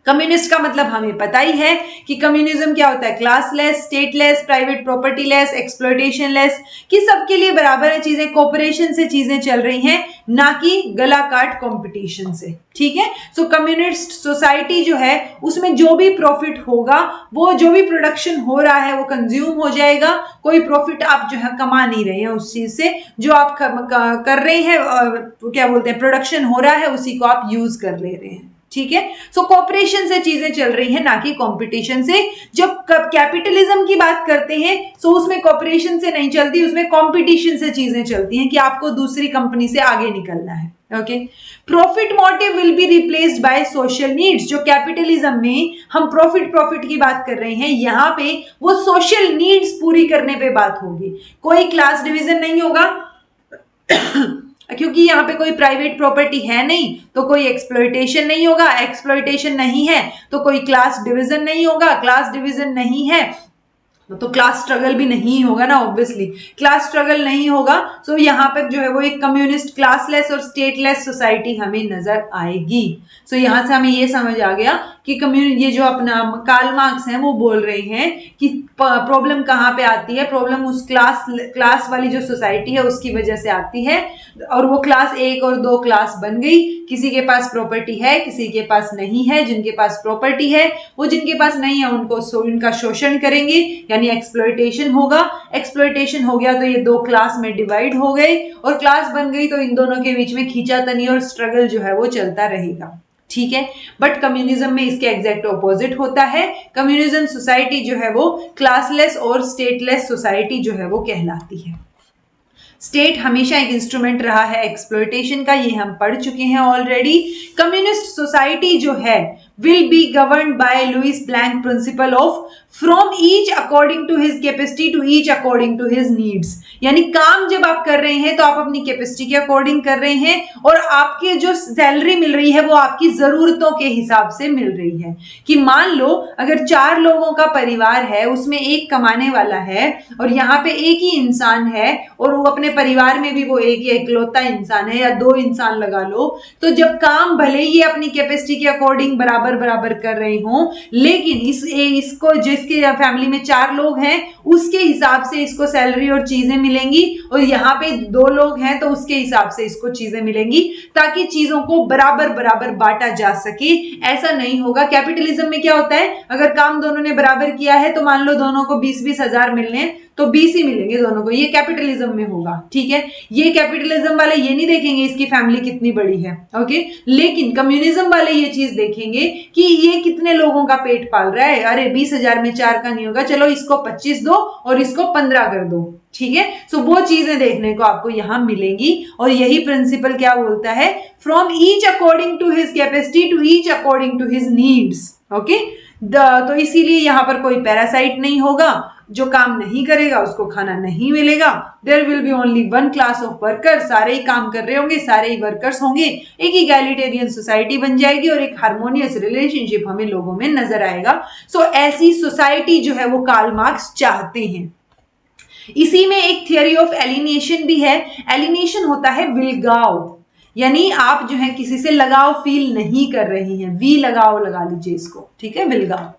Speaker 1: कम्युनिस्ट का मतलब हमें पता ही है कि कम्युनिज्म क्या होता है, classless, stateless, private property less, exploitation less, कि सबके लिए बराबर है चीजें, कोऑपरेशन से चीजें चल रही हैं, ना कि गला काट कंपटीशन से। ठीक है, सो कम्युनिस्ट सोसाइटी जो है उसमें जो भी प्रॉफिट होगा, वो जो भी प्रोडक्शन हो रहा है वो कंज्यूम हो जाएगा, कोई प्रॉफिट आप जो है कमा नहीं रहे हैं उस चीज से, जो आप कर रहे हैं, क्या बोलते हैं, प्रोडक्शन हो रहा है उसी को आप यूज कर ले रहे हैं। ठीक है, सो कॉपरेशन से चीजें चल रही हैं, ना कि कंपटीशन से। जब कैपिटलिज्म की बात करते हैं तो उसमें कॉपरेशन से नहीं चलती, उसमें कंपटीशन से चीजें चलती हैं कि आपको दूसरी कंपनी से आगे निकलना है। Okay, profit motive will be replaced by social needs. जो कैपिटलिज्म में हम प्रॉफिट की बात कर रहे हैं, यहाँ पे वो सोशल नीड्स पूरी करने पे बात होगी, कोई क्लास डिवीजन नहीं होगा क्योंकि यहाँ पे कोई प्राइवेट प्रॉपर्टी है नहीं, तो कोई एक्सप्लॉयटेशन नहीं होगा, एक्सप्लॉयटेशन नहीं है तो कोई क्लास डिवीजन नहीं होगा, क्लास डिवीजन नहीं है तो क्लास स्ट्रगल भी नहीं होगा ना, ऑब्वियसली क्लास स्ट्रगल नहीं होगा। सो यहाँ पर जो है वो एक कम्युनिस्ट, क्लासलेस और स्टेटलेस सोसाइटी हमें नजर आएगी। सो यहाँ से हमें ये समझ आ गया कि ये जो अपना कार्ल मार्क्स हैं वो बोल रहे हैं कि प्रॉब्लम कहाँ पे आती है, प्रॉब्लम उस क्लास वाली जो सोसाइटी है उसकी वजह से आती है, और वो क्लास 1 और 2 क्लास बन गई, किसी के पास प्रॉपर्टी है, किसी के पास नहीं है। जिनके पास प्रॉपर्टी है वो जिनके पास नहीं है उनको उनका शोषण करेंगे, यानी एक्सप्लॉयटेशन होगा। एक्सप्लॉयटेशन हो गया तो ये 2 क्लास में डिवाइड हो गए, और क्लास बन गई तो इन दोनों के बीच में खींचातानी और स्ट्रगल जो है वो चलता रहेगा। ठीक है, बट कम्युनिज्म में इसके एग्जैक्ट ऑपोजिट होता है। कम्युनिज्म सोसाइटी जो है वो क्लासलेस और स्टेटलेस सोसाइटी जो है वो कहलाती है। स्टेट हमेशा एक इंस्ट्रूमेंट रहा है एक्सप्लॉयटेशन का, ये हम पढ़ चुके हैं ऑलरेडी। कम्युनिस्ट सोसाइटी जो है will be governed by Louis Blanc principle of from each according to his capacity to each according to his needs. यानी काम जब आप कर रहे हैं तो आप अपनी कैपेसिटी के अकॉर्डिंग कर रहे हैं, और आपकी जो सैलरी मिल रही है वो आपकी जरूरतों के हिसाब से मिल रही है। कि मान लो अगर 4 लोगों का परिवार है, उसमें एक कमाने वाला है और यहाँ पे एक ही इंसान है, और वो अपने परिवार में भी वो एक ही इकलौता इंसान है, या 2 इंसान लगा लो, तो जब काम भले ही अपनी कैपेसिटी के अकॉर्डिंग बराबर बराबर बराबर कर रहे हों, लेकिन इसको जिसके फैमिली में 4 लोग हैं उसके हिसाब से इसको सैलरी और चीजें मिलेंगी, और यहाँ पे 2 लोग हैं तो उसके हिसाब से इसको चीजें मिलेंगी, ताकि चीजों को बराबर बराबर बांटा जा सके। ऐसा नहीं होगा। कैपिटलिज्म में क्या होता है, अगर काम दोनों ने बराबर किया है तो मान लो दोनों को 20-20 हजार मिलने तो 20 ही मिलेंगे दोनों को, ये कैपिटलिज्म में होगा। ठीक है, ये कैपिटलिज्म वाले ये नहीं देखेंगे इसकी फैमिली कितनी बड़ी है, ओके। लेकिन कम्युनिज्म वाले ये चीज देखेंगे कि ये कितने लोगों का पेट पाल रहा है। अरे 20,000 में 4 का नहीं होगा, चलो इसको 25 दो और इसको 15 कर दो। ठीक है, सो वो चीजें देखने को आपको यहां मिलेंगी, और यही प्रिंसिपल क्या बोलता है, from each according to his capacity to each according to his needs. Okay, तो इसीलिए यहां पर कोई पैरासाइट नहीं होगा, जो काम नहीं करेगा उसको खाना नहीं मिलेगा। There will be only one class of worker, सारे ही काम कर रहे होंगे, सारे ही वर्कर्स होंगे, एक इगैलिटेरियन सोसाइटी बन जाएगी और एक हार्मोनियस रिलेशनशिप हमें लोगों में नजर आएगा। सो ऐसी सोसाइटी जो है वो कार्ल मार्क्स चाहते हैं। इसी में एक थियरी ऑफ एलिनेशन भी है। एलिनेशन होता है विलगाव, यानी आप जो है किसी से लगाव फील नहीं कर रहे हैं, वी लगाव लगा लीजिए इसको। ठीक है, विलगाव।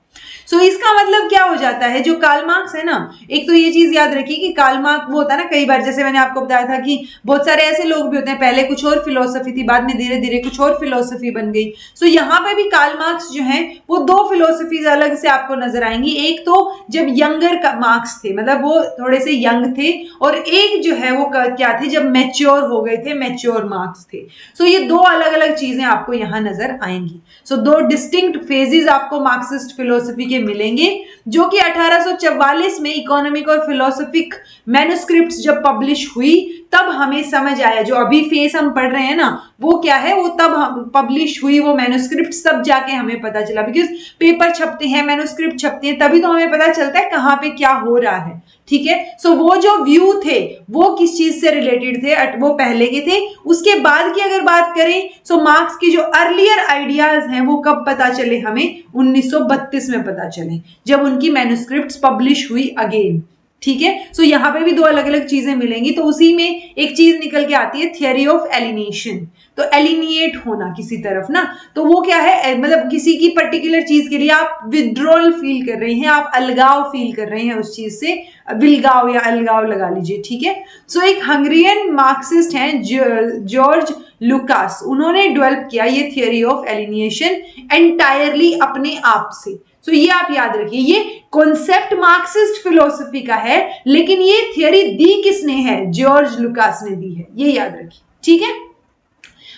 Speaker 1: सो इसका मतलब क्या हो जाता है, जो कार्ल मार्क्स है ना, एक तो ये चीज याद रखिए कि कार्ल मार्क्स वो होता है ना, कई बार जैसे मैंने आपको बताया था कि बहुत सारे ऐसे लोग भी होते हैं, पहले कुछ और फिलोसफी थी, बाद में धीरे धीरे कुछ और फिलोसफी बन गई। सो यहाँ पे भी कार्ल मार्क्स जो है वो 2 फिलोसफीज अलग से आपको नजर आएंगी। एक तो जब यंगर मार्क्स थे, मतलब वो थोड़े से यंग थे, और एक जो है वो क्या थे, जब मैच्योर हो गए थे, मैच्योर मार्क्स थे। सो ये 2 अलग अलग चीजें आपको यहाँ नजर आएंगी। सो 2 डिस्टिंक्ट फेजेस आपको मार्क्सिस्ट फिलोसफी के मिलेंगे, जो कि 1844 में इकोनॉमिक और फिलोसफिक मैन्युस्क्रिप्ट्स जब पब्लिश हुई तब हमें समझ आया। जो अभी फेस हम पढ़ रहे हैं ना, वो क्या है, वो तब पब्लिश हुई वो मैन्युस्क्रिप्ट्स, तब जाके हमें पता चला। बिकॉज पेपर छपते हैं, मैन्युस्क्रिप्ट छपते हैं, तभी तो हमें पता चलता है कहाँ पे क्या हो रहा है। ठीक है, सो वो जो व्यू थे वो किस चीज से रिलेटेड थे, वो पहले के थे। उसके बाद की अगर बात करें, सो मार्क्स की जो अर्लियर आइडियाज हैं वो कब पता चले हमें, 1932 में पता चले, जब उनकी मैन्युस्क्रिप्ट्स पब्लिश हुई अगेन। ठीक है, सो यहाँ पे भी 2 अलग अलग चीजें मिलेंगी। तो उसी में एक चीज निकल के आती है, थियरी ऑफ एलिनेशन। तो एलिनिएट होना किसी तरफ ना, तो वो क्या है, मतलब किसी की पर्टिकुलर चीज के लिए आप विड्रॉल फील कर रहे हैं, आप अलगाव फील कर रहे हैं उस चीज से, विलगाव या अलगाव लगा लीजिए। ठीक है, सो एक हंगरियन मार्क्सिस्ट हैं जॉर्ज लुकास, उन्होंने डेवलप किया ये थियरी ऑफ एलिनिएशन एंटायरली अपने आप से। सो ये आप याद रखिए, ये कॉन्सेप्ट मार्क्सिस्ट फिलोसफी का है, लेकिन ये थियरी दी किसने है, जॉर्ज लुकास ने दी है, ये याद रखिए। ठीक है,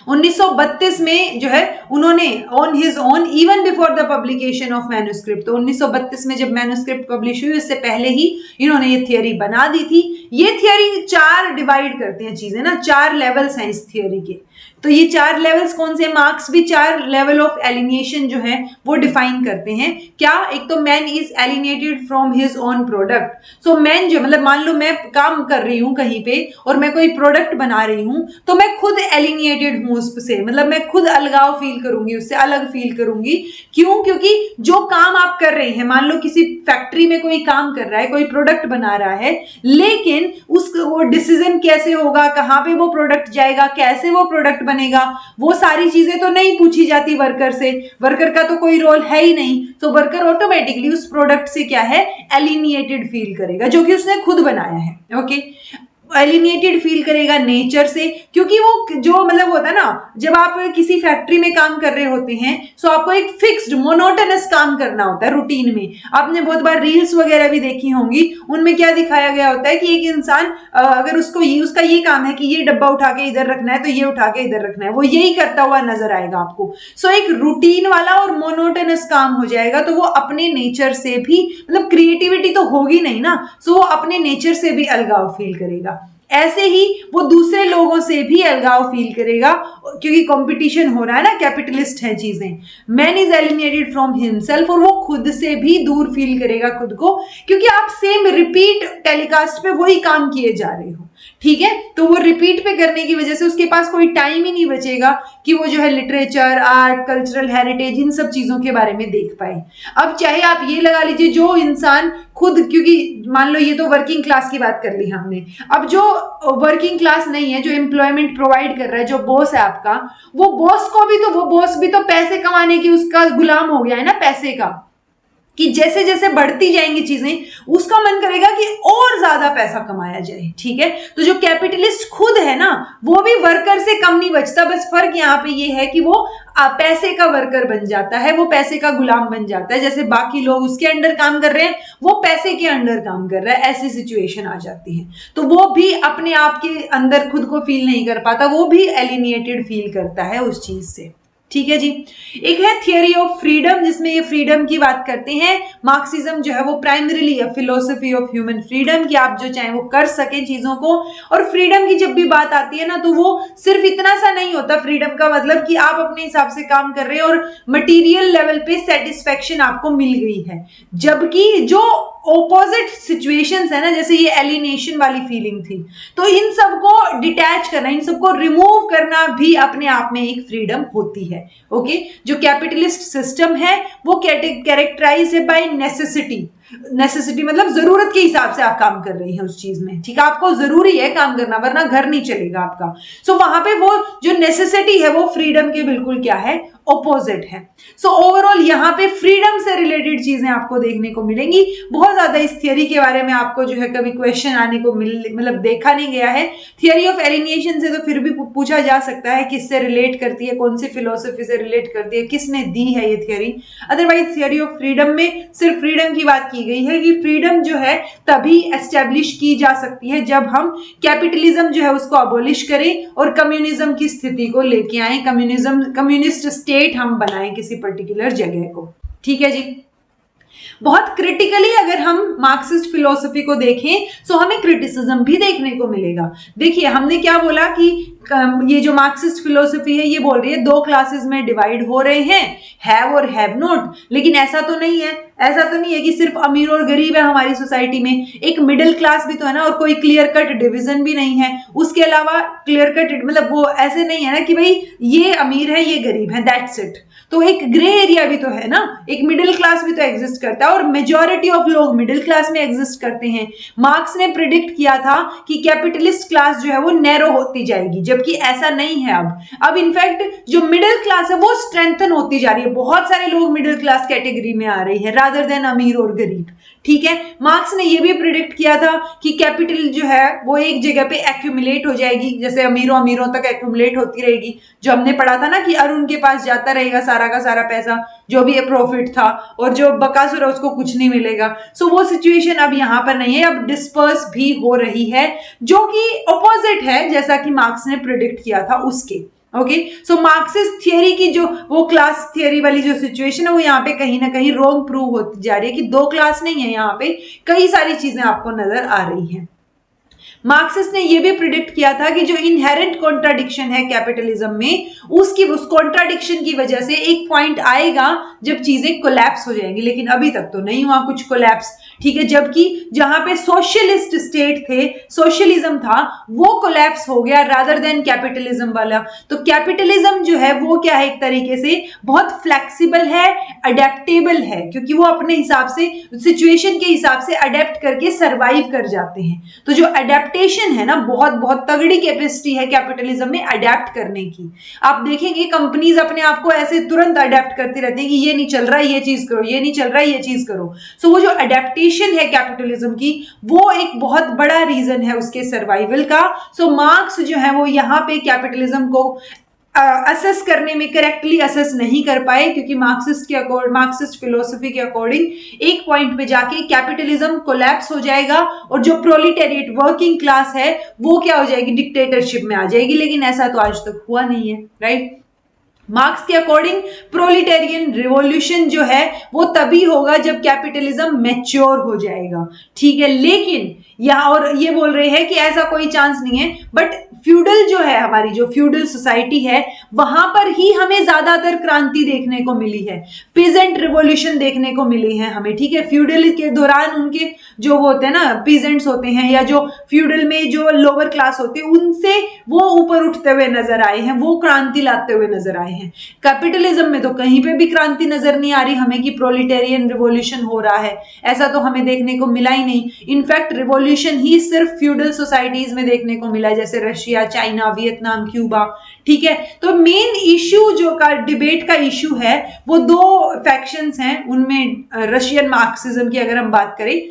Speaker 1: 1932 में जो है उन्होंने on his own, even before the publication of manuscript, तो 1932 में जब मैन्युस्क्रिप्ट पब्लिश हुई उससे पहले ही इन्होंने ये थियरी बना दी थी। ये थियरी 4 डिवाइड करते हैं चीजें ना, 4 लेवल्स हैं इस थियरी के। तो ये 4 लेवल्स कौन से, मार्क्स भी 4 लेवल ऑफ एलिनेशन जो है वो डिफाइन करते हैं। क्या, एक तो man is alienated from his own product. So man जो, मतलब मान लो मैं काम कर रही हूं कहीं पे और मैं कोई प्रोडक्ट बना रही हूं, तो मैं खुद एलिनेटेड हूं उससे, मतलब मैं खुद अलगाव फील करूंगी, उससे अलग फील करूंगी। क्यों, क्योंकि जो काम आप कर रहे हैं, मान लो किसी फैक्ट्री में कोई काम कर रहा है, कोई प्रोडक्ट बना रहा है, लेकिन वो डिसीजन कैसे होगा, कहां पे वो प्रोडक्ट जाएगा, कैसे वो प्रोडक्ट बनेगा, वो सारी चीजें तो नहीं पूछी जाती वर्कर से, वर्कर का तो कोई रोल है ही नहीं। तो वर्कर ऑटोमेटिकली उस प्रोडक्ट से क्या है, एलिनिएटेड फील करेगा, जो कि उसने खुद बनाया है। ओके, एलिनेटेड फील करेगा नेचर से, क्योंकि वो जो मतलब होता है ना, जब आप किसी फैक्ट्री में काम कर रहे होते हैं तो आपको एक फिक्स्ड मोनोटोनस काम करना होता है रूटीन में। आपने बहुत बार रील्स वगैरह भी देखी होंगी, उनमें क्या दिखाया गया होता है कि एक इंसान अगर उसका ये काम है कि ये डब्बा उठा के इधर रखना है तो ये उठा के इधर रखना है, वो यही करता हुआ नजर आएगा आपको। सो एक रूटीन वाला और मोनोटोनस काम हो जाएगा, तो वो अपने नेचर से भी, मतलब क्रिएटिविटी तो होगी नहीं ना, सो वो अपने नेचर से भी अलगाव फील करेगा। ऐसे ही वो दूसरे लोगों से भी अलगाव फील करेगा, क्योंकि कंपटीशन हो रहा है ना, कैपिटलिस्ट है चीजें। Man is alienated from himself, और वो खुद से भी दूर फील करेगा खुद को, क्योंकि आप सेम रिपीट टेलीकास्ट पे वही काम किए जा रहे हो। ठीक है, तो वो रिपीट पे करने की वजह से उसके पास कोई टाइम ही नहीं बचेगा कि वो जो है लिटरेचर, आर्ट, कल्चरल हेरिटेज, इन सब चीजों के बारे में देख पाए। अब चाहे आप ये लगा लीजिए, जो इंसान खुद, क्योंकि मान लो ये तो वर्किंग क्लास की बात कर ली हमने, अब जो वर्किंग क्लास नहीं है, जो एम्प्लॉयमेंट प्रोवाइड कर रहा है, जो बॉस है आपका, वो बॉस भी तो पैसे कमाने की उसका गुलाम हो गया है ना, पैसे का, कि जैसे जैसे बढ़ती जाएंगी चीजें उसका मन करेगा कि और ज्यादा पैसा कमाया जाए। ठीक है, तो जो कैपिटलिस्ट खुद है ना, वो भी वर्कर से कम नहीं बचता, बस फर्क यहाँ पे ये है कि वो पैसे का वर्कर बन जाता है, वो पैसे का गुलाम बन जाता है। जैसे बाकी लोग उसके अंडर काम कर रहे हैं, वो पैसे के अंडर काम कर रहा है, ऐसी सिचुएशन आ जाती है। तो वो भी अपने आप के अंदर खुद को फील नहीं कर पाता, वो भी एलिनिएटेड फील करता है उस चीज से। ठीक है जी। एक है थियरी ऑफ फ्रीडम, जिसमें ये फ्रीडम की बात करते हैं। मार्क्सिज्म जो है वो primarily philosophy of human freedom, कि आप जो चाहें वो कर सके चीजों को। और फ्रीडम की जब भी बात आती है ना, तो वो सिर्फ इतना सा नहीं होता फ्रीडम का मतलब कि आप अपने हिसाब से काम कर रहे हैं और मटीरियल लेवल पे सेटिस्फेक्शन आपको मिल गई है, जबकि जो ओपोजिट सिचुएशंस है ना, जैसे ये एलिनेशन वाली फीलिंग थी, तो इन सबको डिटैच करना, इन सबको रिमूव करना भी अपने आप में एक फ्रीडम होती है। ओके, जो कैपिटलिस्ट सिस्टम है वो कैरेक्टराइज है बाय नेसेसिटी। नेसेसिटी मतलब जरूरत के हिसाब से आप काम कर रही हैं उस चीज में। ठीक है, आपको जरूरी है काम करना, वरना घर नहीं चलेगा आपका। सो वहां पे वो जो नेसेसिटी है वो फ्रीडम के बिल्कुल क्या है, ऑपोजिट है। सो ओवरऑल यहाँ पे फ्रीडम से रिलेटेड चीजें आपको देखने को मिलेंगी। बहुत ज्यादा इस थियरी के बारे में आपको जो है कभी क्वेश्चन आने को मतलब देखा नहीं गया है। थियरी ऑफ एलिनिएशन से तो फिर भी पूछा जा सकता है किससे रिलेट करती है, कौन सी फिलोसफी से रिलेट करती है, किसने दी है ये theory. Otherwise theory of freedom में सिर्फ फ्रीडम की बात की गई है कि फ्रीडम जो है तभी एस्टेब्लिश की जा सकती है जब हम कैपिटलिज्म जो है उसको अबोलिश करें और कम्युनिज्म की स्थिति को लेके आए, कम्युनिस्ट स्टेट हम बनाएं किसी पर्टिकुलर जगह को। ठीक है जी। बहुत क्रिटिकली अगर हम मार्क्सिस्ट फिलोसफी को देखें तो हमें क्रिटिसिज्म भी देखने को मिलेगा। देखिए, हमने क्या बोला कि ये जो मार्क्सिस्ट फिलोसफी है ये बोल रही है दो क्लासेस में डिवाइड हो रहे हैं, हैव और हैव नॉट। लेकिन ऐसा तो नहीं है, ऐसा तो नहीं है कि सिर्फ अमीर और गरीब है हमारी सोसाइटी में, एक मिडिल क्लास भी तो है ना, और कोई क्लियर कट डिवीजन भी नहीं है। उसके अलावा क्लियर कट मतलब वो ऐसे नहीं है ना कि भाई ये अमीर है ये गरीब है, दैट्स इट। तो एक ग्रे एरिया भी तो है ना, एक मिडिल क्लास भी तो एग्जिस्ट करता है, और मेजॉरिटी ऑफ लोग मिडिल क्लास में एग्जिस्ट करते हैं। मार्क्स ने प्रिडिक्ट किया था कि कैपिटलिस्ट क्लास जो है वो नैरो होती जाएगी, जबकि ऐसा नहीं है। अब इनफैक्ट जो मिडिल क्लास है वो स्ट्रेंथन होती जा रही है, बहुत सारे लोग मिडिल क्लास कैटेगरी में आ रही है रादर देन अमीर और गरीब। ठीक है, मार्क्स ने ये भी प्रिडिक्ट किया था कि कैपिटल जो है वो एक जगह पे एक्यूमुलेट हो जाएगी, जैसे अमीरों तक एक्यूमुलेट होती रहेगी। जो हमने पढ़ा था ना कि अरुण के पास जाता रहेगा सारा का सारा पैसा, जो भी प्रॉफिट था, और जो बकासुर है उसको कुछ नहीं मिलेगा। सो वो सिचुएशन अब यहाँ पर नहीं है, अब डिस्पर्स भी हो रही है, जो कि ऑपोजिट है जैसा कि मार्क्स ने प्रिडिक्ट किया था उसके। ओके, सो मार्क्सिस्ट थियरी की जो वो क्लास थियरी वाली जो सिचुएशन है वो यहाँ पे कहीं ना कहीं रॉन्ग प्रूव होती जा रही है, कि दो क्लास नहीं है, यहाँ पे कई सारी चीजें आपको नजर आ रही हैं। मार्क्सिस्ट ने यह भी प्रिडिक्ट किया था कि जो इनहेरेंट कॉन्ट्राडिक्शन है कैपिटलिज्म में, उस कॉन्ट्राडिक्शन की वजह से एक पॉइंट आएगा जब चीजें कोलैप्स हो जाएंगी, लेकिन अभी तक तो नहीं हुआ कुछ कोलैप्स। ठीक है, जबकि जहां पे सोशलिस्ट स्टेट थे, सोशलिज्म था, वो कोलैप्स हो गया रादर देन कैपिटलिज्म वाला। तो कैपिटलिज्म जो है वो क्या है, एक तरीके से बहुत फ्लेक्सिबल है, अडेप्टेबल है, क्योंकि वो अपने हिसाब से सिचुएशन के हिसाब से अडेप्ट करके सर्वाइव कर जाते हैं। तो जो अडेप्टेशन है ना, बहुत बहुत तगड़ी कैपेसिटी है कैपिटलिज्म में अडेप्ट करने की। आप देखेंगे कंपनीज अपने आप को ऐसे तुरंत अडेप्ट करती रहती है कि ये नहीं चल रहा है ये चीज करो, ये नहीं चल रहा है ये चीज करो। सो वो जो अडेप्टेशन है कैपिटलिज्म की, वो एक बहुत बड़ा रीजन है उसके सर्वाइवल का। सो मार्क्स जो है वो यहाँ पे कैपिटलिज्म को असेस करने में करेक्टली असेस नहीं कर पाए, क्योंकि मार्क्सिस्ट फिलोसफी के अकॉर्डिंग एक पॉइंट पे जाके कैपिटलिज्म कोलैप्स हो जाएगा और जो प्रोलिटेरिएट वर्किंग क्लास है वो क्या हो जाएगी, डिक्टेटरशिप में आ जाएगी। लेकिन ऐसा तो आज तक हुआ नहीं है, राइट। मार्क्स के अकॉर्डिंग प्रोलिटेरियन रिवॉल्यूशन जो है वो तभी होगा जब कैपिटलिज्म मैच्योर हो जाएगा। ठीक है, लेकिन यहाँ और ये बोल रहे हैं कि ऐसा कोई चांस नहीं है, बट फ्यूडल जो है, हमारी जो फ्यूडल सोसाइटी है, वहां पर ही हमें ज्यादातर क्रांति देखने को मिली है, पीजेंट रिवॉल्यूशन देखने को मिली है हमें, ठीक है। फ्यूडल के दौरान उनके जो वो होते हैं ना, पीजेंट्स होते हैं या जो फ्यूडल में जो लोअर क्लास होते हैं, उनसे वो ऊपर उठते हुए नजर आए हैं, वो क्रांति लाते हुए नजर आए हैं। कैपिटलिज्म में तो कहीं पे भी क्रांति नजर नहीं आ रही हमें कि प्रोलिटेरियन रिवॉल्यूशन हो रहा है, ऐसा तो हमें देखने को मिला ही नहीं। इनफैक्ट रिवॉल्यूशन ही सिर्फ फ्यूडल सोसाइटीज में देखने को मिला, जैसे रशिया, चाइना, वियतनाम, क्यूबा, ठीक है। तो मेन इश्यू जो का डिबेट का इश्यू है वो दो फैक्शंस हैं, उनमें रशियन मार्क्सिज्म की अगर हम बात करें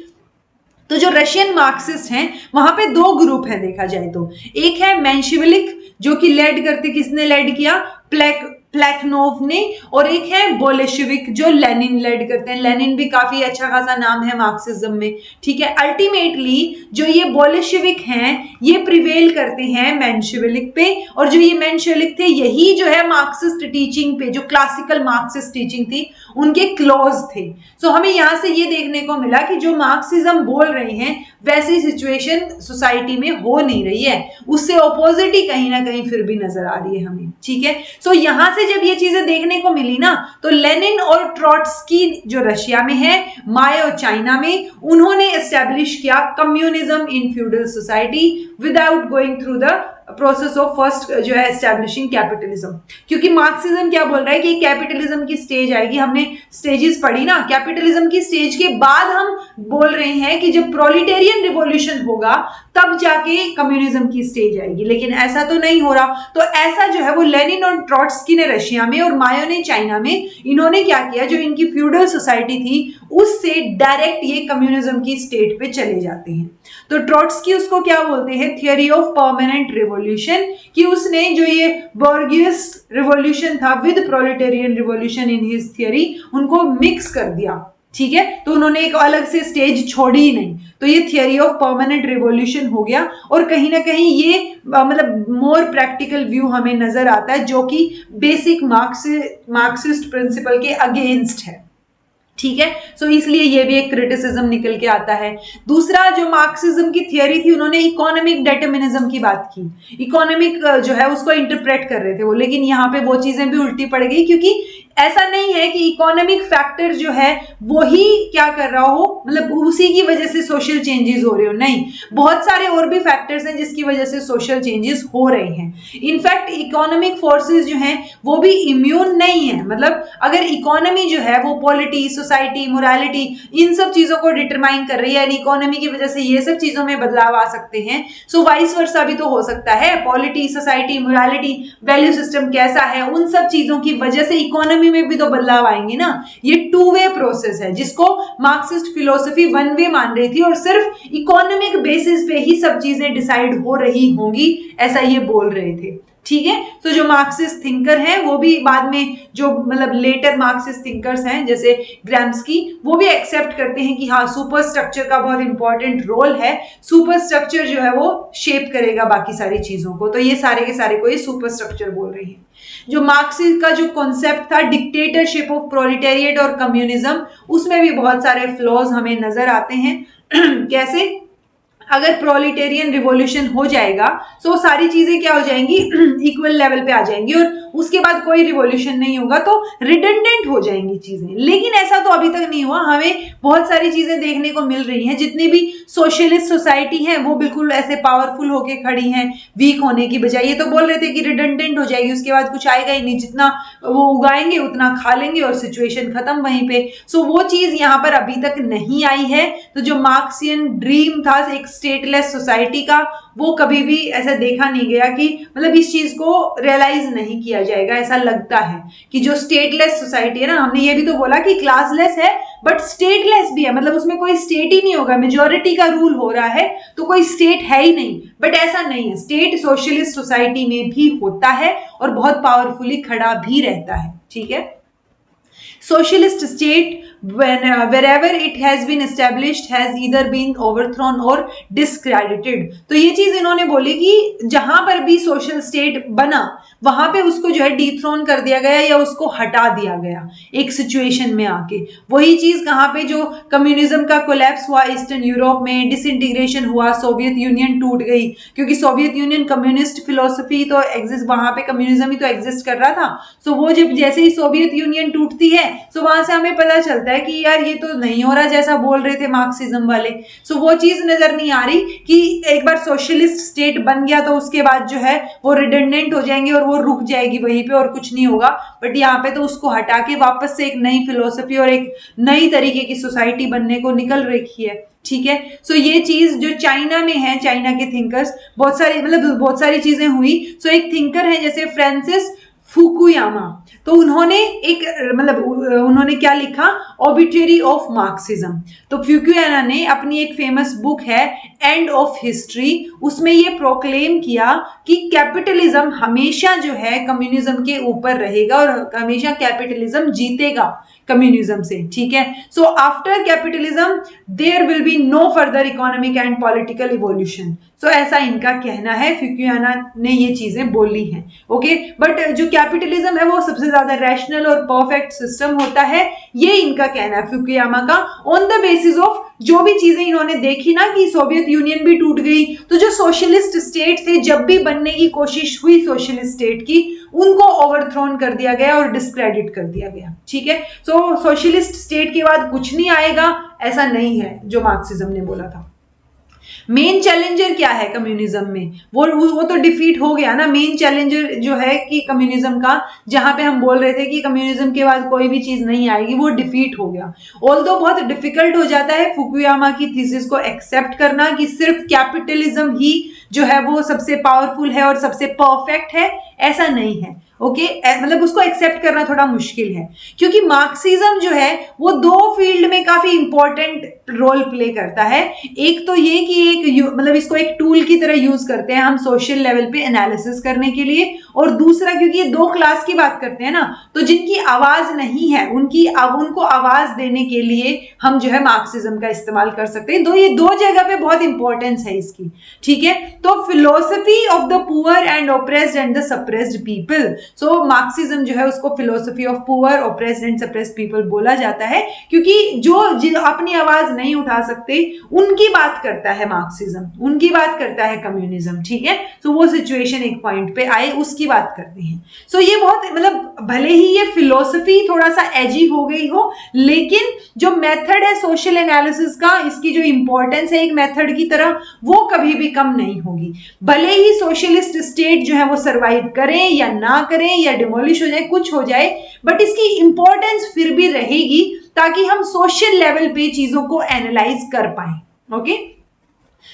Speaker 1: तो जो रशियन मार्क्सिस्ट हैं वहां पे दो ग्रुप हैं देखा जाए तो। एक है मेंशेविक जो कि लेड करते, किसने लेड किया, प्लेखनोव ने, और एक है बोलेशेविक जो लेनिन लेड करते हैं। लेनिन भी काफी अच्छा खासा नाम है मार्क्सिज्म में, ठीक है। अल्टीमेटली जो ये बोलेशेविक हैं ये प्रिवेल करते हैं मेंशेविक पे, और जो ये मेंशेविक थे यही जो है मार्क्सिस्ट टीचिंग पे, जो क्लासिकल मार्क्सिस्ट टीचिंग थी उनके क्लोज थे। सो हमें यहां से ये देखने को मिला कि जो मार्क्सिज्म बोल रहे हैं वैसी सिचुएशन सोसाइटी में हो नहीं रही है, उससे ऑपोजिट ही कहीं ना कहीं फिर भी नजर आ रही है हमें, ठीक है। सो यहां से जब ये चीजें देखने को मिली ना, तो लेनिन और ट्रॉट्स्की जो रशिया में है, माओ चाइना में, उन्होंने एस्टेब्लिश किया communism in feudal society without going through the process of first जो है एस्टेब्लिशिंग कैपिटलिज्म। क्योंकि मार्क्सिज्म क्या बोल रहा है कि कैपिटलिज्म की स्टेज आएगी, हमने स्टेजेस पढ़ी ना, कैपिटलिज्म की स्टेज के बाद हम बोल रहे हैं कि जब प्रोलिटेरियन रिवॉल्यूशन होगा तब जाके कम्युनिज्म की स्टेज आएगी, लेकिन ऐसा तो नहीं हो रहा। तो ऐसा जो है वो लेनिन और ट्रॉट्स्की ने रशिया में और माओ ने चाइना में, इन्होंने क्या किया, जो इनकी फ्यूडल सोसाइटी थी उससे डायरेक्ट ये कम्युनिज्म की स्टेट पे चले जाते हैं। तो ट्रॉट्स्की उसको क्या बोलते हैं, थियोरी ऑफ परमानेंट रिवॉल्यूशन, कि उसने जो ये बॉर्गियस रिवॉल्यूशन था with proletarian revolution in his theory, उनको मिक्स कर दिया, ठीक है। तो उन्होंने एक अलग से स्टेज छोड़ी ही नहीं, तो ये थियोरी ऑफ परमानेंट रिवॉल्यूशन हो गया। और कहीं ना कहीं ये मतलब मोर प्रैक्टिकल व्यू हमें नजर आता है जो कि बेसिक मार्क्सिस्ट प्रिंसिपल के अगेंस्ट है, ठीक है। सो इसलिए ये भी एक क्रिटिसिज्म निकल के आता है। दूसरा जो मार्क्सिज्म की थियरी थी, उन्होंने इकोनॉमिक डिटर्मिनिज्म की बात की, इकोनॉमिक जो है उसको इंटरप्रेट कर रहे थे वो, लेकिन यहाँ पे वो चीजें भी उल्टी पड़ गई, क्योंकि ऐसा नहीं है कि इकोनॉमिक फैक्टर जो है वो ही क्या कर रहा हो, मतलब उसी की वजह से सोशल चेंजेस हो रहे हो, नहीं, बहुत सारे और भी फैक्टर्स हैं जिसकी वजह से सोशल चेंजेस हो रहे हैं। इनफैक्ट इकोनॉमिक फोर्सेस जो हैं वो भी इम्यून नहीं है, मतलब अगर इकोनॉमी जो है वो पॉलिटी, सोसाइटी, मोरालिटी, इन सब चीजों को डिटरमाइन कर रही है, यानी इकोनॉमी की वजह से ये सब चीजों में बदलाव आ सकते हैं, सो वाइस वर्सा भी तो हो सकता है, polity, society, morality, value system कैसा है, उन सब चीजों की वजह से इकोनॉमी में भी तो बदलाव आएंगे ना। ये टू वे प्रोसेस है जिसको मार्क्सिस्ट फिलोसफी वन वे मान रही थी, और सिर्फ इकोनॉमिक बेसिस पे ही सब चीजें डिसाइड हो रही होंगी, ऐसा ये बोल रहे थे, ठीक है। तो जो मार्क्सिस्ट थिंकर हैं वो भी बाद में, जो मतलब लेटर मार्क्सिस्ट थिंकर्स हैं जैसे ग्राम्स्की, वो भी एक्सेप्ट करते हैं कि हाँ सुपर स्ट्रक्चर का बहुत इंपॉर्टेंट रोल है, सुपर स्ट्रक्चर जो है वो शेप करेगा बाकी सारी चीजों को। तो ये सारे के सारे को ये सुपर स्ट्रक्चर बोल रही है। जो मार्क्सिस्ट का जो कॉन्सेप्ट था डिक्टेटरशिप ऑफ प्रोलिटेरिएट और कम्युनिज्म, उसमें भी बहुत सारे फ्लॉज हमें नजर आते हैं। कैसे, अगर प्रोलिटेरियन रिवॉल्यूशन हो जाएगा तो सारी चीजें क्या हो जाएंगी, इक्वल लेवल पे आ जाएंगी, और उसके बाद कोई रिवॉल्यूशन नहीं होगा तो रिडंडेंट हो जाएंगी चीजें। लेकिन ऐसा तो अभी तक नहीं हुआ, हमें बहुत सारी चीजें देखने को मिल रही हैं, जितनी भी सोशलिस्ट सोसाइटी है वो बिल्कुल ऐसे पावरफुल होके खड़ी हैं, वीक होने की बजाय। ये तो बोल रहे थे कि रिडंडेंट हो जाएगी, उसके बाद कुछ आएगा ही नहीं, जितना वो उगाएंगे उतना खा लेंगे और सिचुएशन खत्म वहीं पे। सो वो चीज यहाँ पर अभी तक नहीं आई है। तो जो मार्क्सियन ड्रीम था एक स्टेटलेस सोसाइटी का, वो कभी भी ऐसा देखा नहीं गया कि मतलब इस चीज को रियलाइज नहीं किया जाएगा। ऐसा लगता है कि जो स्टेटलेस सोसाइटी है ना, हमने ये भी तो बोला कि क्लासलेस है बट स्टेटलेस भी है, मतलब उसमें कोई स्टेट ही नहीं होगा, मेजॉरिटी का रूल हो रहा है तो कोई स्टेट है ही नहीं। बट ऐसा नहीं है, स्टेट सोशलिस्ट सोसाइटी में भी होता है और बहुत पावरफुली खड़ा भी रहता है, ठीक है। Socialist state wherever it has been established has either been overthrown or discredited। तो ये चीज इन्होंने बोली कि जहां पर भी सोशल स्टेट बना वहां पे उसको जो है डिथ्रोन कर दिया गया या उसको हटा दिया गया एक सिचुएशन में आके। वही चीज कहां पे जो कम्युनिज्म का कोलैप्स हुआ ईस्टर्न यूरोप में, डिसइंटीग्रेशन हुआ, सोवियत यूनियन टूट गई, क्योंकि सोवियत यूनियन कम्युनिस्ट फिलोसफी तो एग्जिस्ट, वहां पे कम्युनिज्म ही तो एग्जिस्ट कर रहा था। सो वो जब जैसे ही सोवियत यूनियन टूटती है सो वहां से हमें पता चलता है कि यार ये तो नहीं हो रहा जैसा बोल रहे थे मार्क्सिज्म वाले। सो वो चीज नजर नहीं आ रही कि एक बार सोशलिस्ट स्टेट बन गया तो उसके बाद जो है वो रिडंडेंट हो जाएंगे और वो रुक जाएगी वहीं पे और कुछ नहीं होगा। बट यहाँ पे तो उसको हटा के वापस से एक नई फिलोसफी और एक नई तरीके की सोसाइटी बनने को निकल रखी है। ठीक है, सो ये चीज जो चाइना में है, चाइना के थिंकर्स बहुत सारी चीजें हुई। सो एक थिंकर है जैसे फ्रांसिस फुकुयामा, तो उन्होंने उन्होंने क्या लिखा, ऑबिटरी ऑफ मार्क्सिज्म। तो फुकुयामा ने अपनी एक फेमस बुक है एंड ऑफ हिस्ट्री, उसमें ये प्रोक्लेम किया कि कैपिटलिज्म हमेशा जो है कम्युनिज्म के ऊपर रहेगा और हमेशा कैपिटलिज्म जीतेगा कम्युनिज्म से। ठीक है, so after capitalism there will be no further economic and political evolution. So ऐसा इनका कहना है, फुकुयामा ने ये चीजें बोली हैं। ओके, बट जो कैपिटलिज्म है वो सबसे ज्यादा रैशनल और परफेक्ट सिस्टम होता है, ये इनका कहना है फुकुयामा का, ऑन द बेसिस ऑफ जो भी चीजें इन्होंने देखी ना कि सोवियत यूनियन भी टूट गई, तो जो सोशलिस्ट स्टेट थे जब भी बनने की कोशिश हुई सोशलिस्ट स्टेट की, उनको ओवरथ्रोन कर दिया गया और डिस्क्रेडिट कर दिया गया। ठीक है, सो सोशलिस्ट स्टेट के बाद कुछ नहीं आएगा ऐसा नहीं है जो मार्क्सिज्म ने बोला था। मेन चैलेंजर क्या है कम्युनिज्म में, वो तो डिफीट हो गया ना। मेन चैलेंजर जो है कि कम्युनिज्म का, जहां पे हम बोल रहे थे कि कम्युनिज्म के बाद कोई भी चीज नहीं आएगी, वो डिफीट हो गया। ऑल्दो बहुत डिफिकल्ट हो जाता है फुकुयामा की थीसिस को एक्सेप्ट करना कि सिर्फ कैपिटलिज्म ही जो है वो सबसे पावरफुल है और सबसे परफेक्ट है, ऐसा नहीं है। ओके, उसको एक्सेप्ट करना थोड़ा मुश्किल है, क्योंकि मार्क्सिज्म जो है वो दो फील्ड में काफी इंपॉर्टेंट रोल प्ले करता है। एक तो ये कि इसको एक टूल की तरह यूज करते हैं हम सोशल लेवल पे एनालिसिस करने के लिए, और दूसरा क्योंकि ये दो क्लास की बात करते हैं ना, तो जिनकी आवाज नहीं है उनको आवाज देने के लिए हम जो है मार्क्सिज्म का इस्तेमाल कर सकते हैं। ये दो जगह पे बहुत इंपॉर्टेंस है इसकी। ठीक है, तो philosophy of the poor and oppressed and the suppressed people. So Marxism जो है उसको philosophy of poor, oppressed and suppressed people बोला जाता है, क्योंकि जो अपनी आवाज नहीं उठा सकते उनकी बात करता है मार्क्सिज्म, उनकी बात करता है कम्युनिज्म। ठीक है, तो वो सिचुएशन एक पॉइंट पे आए उसकी बात करते हैं। सो ये बहुत भले ही ये फिलोसफी थोड़ा सा एजी हो गई हो, लेकिन जो मेथड है सोशल एनालिसिस का, इसकी जो इंपॉर्टेंस है एक मेथड की तरह, वो कभी भी कम नहीं होगी। भले ही सोशलिस्ट स्टेट जो है वो सर्वाइव करें या ना करें या डिमोलिश हो जाए, कुछ हो जाए, बट इसकी इंपॉर्टेंस फिर भी रहेगी ताकि हम सोशल लेवल पे चीजों को एनालाइज कर पाए। ओके,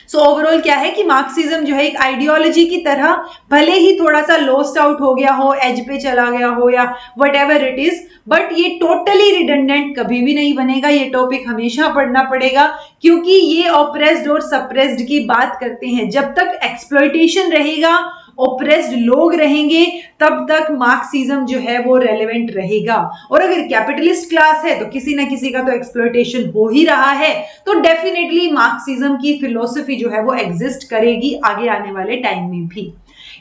Speaker 1: सो ओवरऑल क्या है कि मार्क्सिज्म जो है एक आइडियोलॉजी की तरह भले ही थोड़ा सा लॉस्ट आउट हो गया हो, एज पे चला गया हो या what ever it is, but ये टोटली रिडंडेंट कभी भी नहीं बनेगा। ये टॉपिक हमेशा पढ़ना पड़ेगा, क्योंकि ये ऑप्रेस्ड और सप्रेस्ड की बात करते हैं। जब तक एक्सप्लॉयटेशन रहेगा, ओप्रेस्ड लोग रहेंगे, तब तक मार्क्सिज्म जो है वो रेलेवेंट रहेगा। और अगर कैपिटलिस्ट क्लास है तो किसी ना किसी का तो एक्सप्लॉयटेशन हो ही रहा है, तो डेफिनेटली मार्क्सिज्म की फिलोसफी जो है वो एग्जिस्ट करेगी आगे आने वाले टाइम में भी।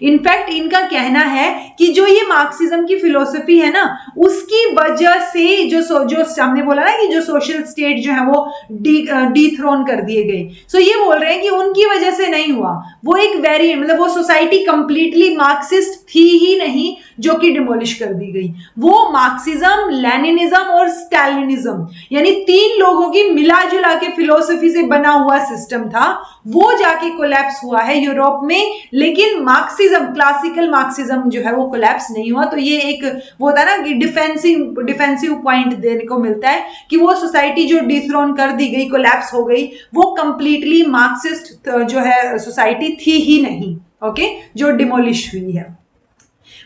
Speaker 1: इनफैक्ट इनका कहना है कि जो ये मार्क्सिज्म की फिलोसफी है ना, उसकी वजह से जो हमने बोला ना कि जो सोशल स्टेट जो है वो डीथ्रोन कर दिए गए, सो ये बोल रहे हैं कि उनकी वजह से नहीं हुआ, वो एक वेरिएंट, वो सोसाइटी कंप्लीटली मार्क्सिस्ट थी ही नहीं जो कि डिमोलिश कर दी गई। वो मार्क्सिज्म, लेनिनिज्म और स्टैलिनिज्म, यानी तीन लोगों की मिला जुला के फिलोसफी से बना हुआ सिस्टम था, वो जाके कोलैप्स हुआ है यूरोप में। लेकिन मार्क्सिज्म, क्लासिकल मार्क्सिज्म जो है वो कोलैप्स नहीं हुआ। तो ये एक वो होता है ना कि डिफेंसिव पॉइंट देने को मिलता है कि वो सोसाइटी जो डिथ्रोन कर दी गई, कोलैप्स हो गई, वो कंप्लीटली मार्क्सिस्ट जो है सोसाइटी थी ही नहीं। ओके, जो डिमोलिश हुई है।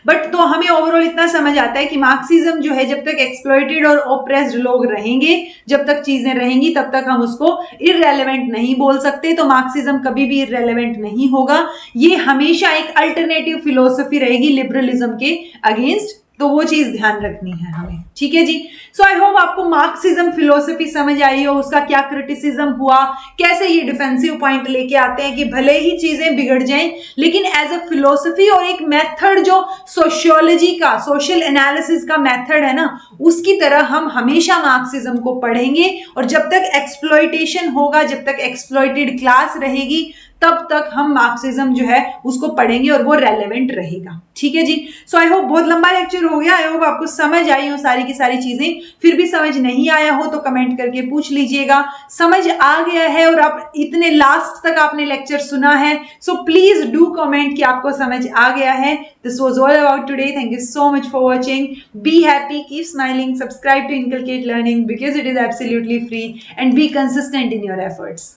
Speaker 1: बट तो हमें ओवरऑल इतना समझ आता है कि मार्क्सिज्म जो है जब तक एक्सप्लॉइटेड और ओप्रेस्ड लोग रहेंगे, जब तक चीजें रहेंगी, तब तक हम उसको इररेलेवेंट नहीं बोल सकते। तो मार्क्सिज्म कभी भी इररेलेवेंट नहीं होगा, ये हमेशा एक अल्टरनेटिव फिलोसफी रहेगी लिबरलिज्म के अगेंस्ट। तो वो चीज ध्यान रखनी है हमें, ठीक है जी। सो आई होप आपको मार्क्सिज्म फिलोसफी समझ आई हो, उसका क्या क्रिटिसिज्म हुआ, कैसे ये डिफेंसिव पॉइंट लेके आते हैं कि भले ही चीजें बिगड़ जाएं लेकिन एज अ फिलोसफी और एक मेथड जो सोशियोलॉजी का, सोशल एनालिसिस का मेथड है ना, उसकी तरह हम हमेशा मार्क्सिज्म को पढ़ेंगे। और जब तक एक्सप्लॉइटेशन होगा, जब तक एक्सप्लॉइटेड क्लास रहेगी, तब तक हम मार्क्सिज्म जो है उसको पढ़ेंगे और वो रेलेवेंट रहेगा, ठीक है जी। सो आई होप, बहुत लंबा लेक्चर हो गया, आई होप आपको समझ आई हो सारी की सारी चीजें। फिर भी समझ नहीं आया हो तो कमेंट करके पूछ लीजिएगा। समझ आ गया है और आप इतने लास्ट तक आपने लेक्चर सुना है, सो प्लीज डू कमेंट कि आपको समझ आ गया है। This was all about today, thank you so much for watching, be happy, keep smiling, subscribe to inculcate learning because it is absolutely free, and be consistent in your efforts.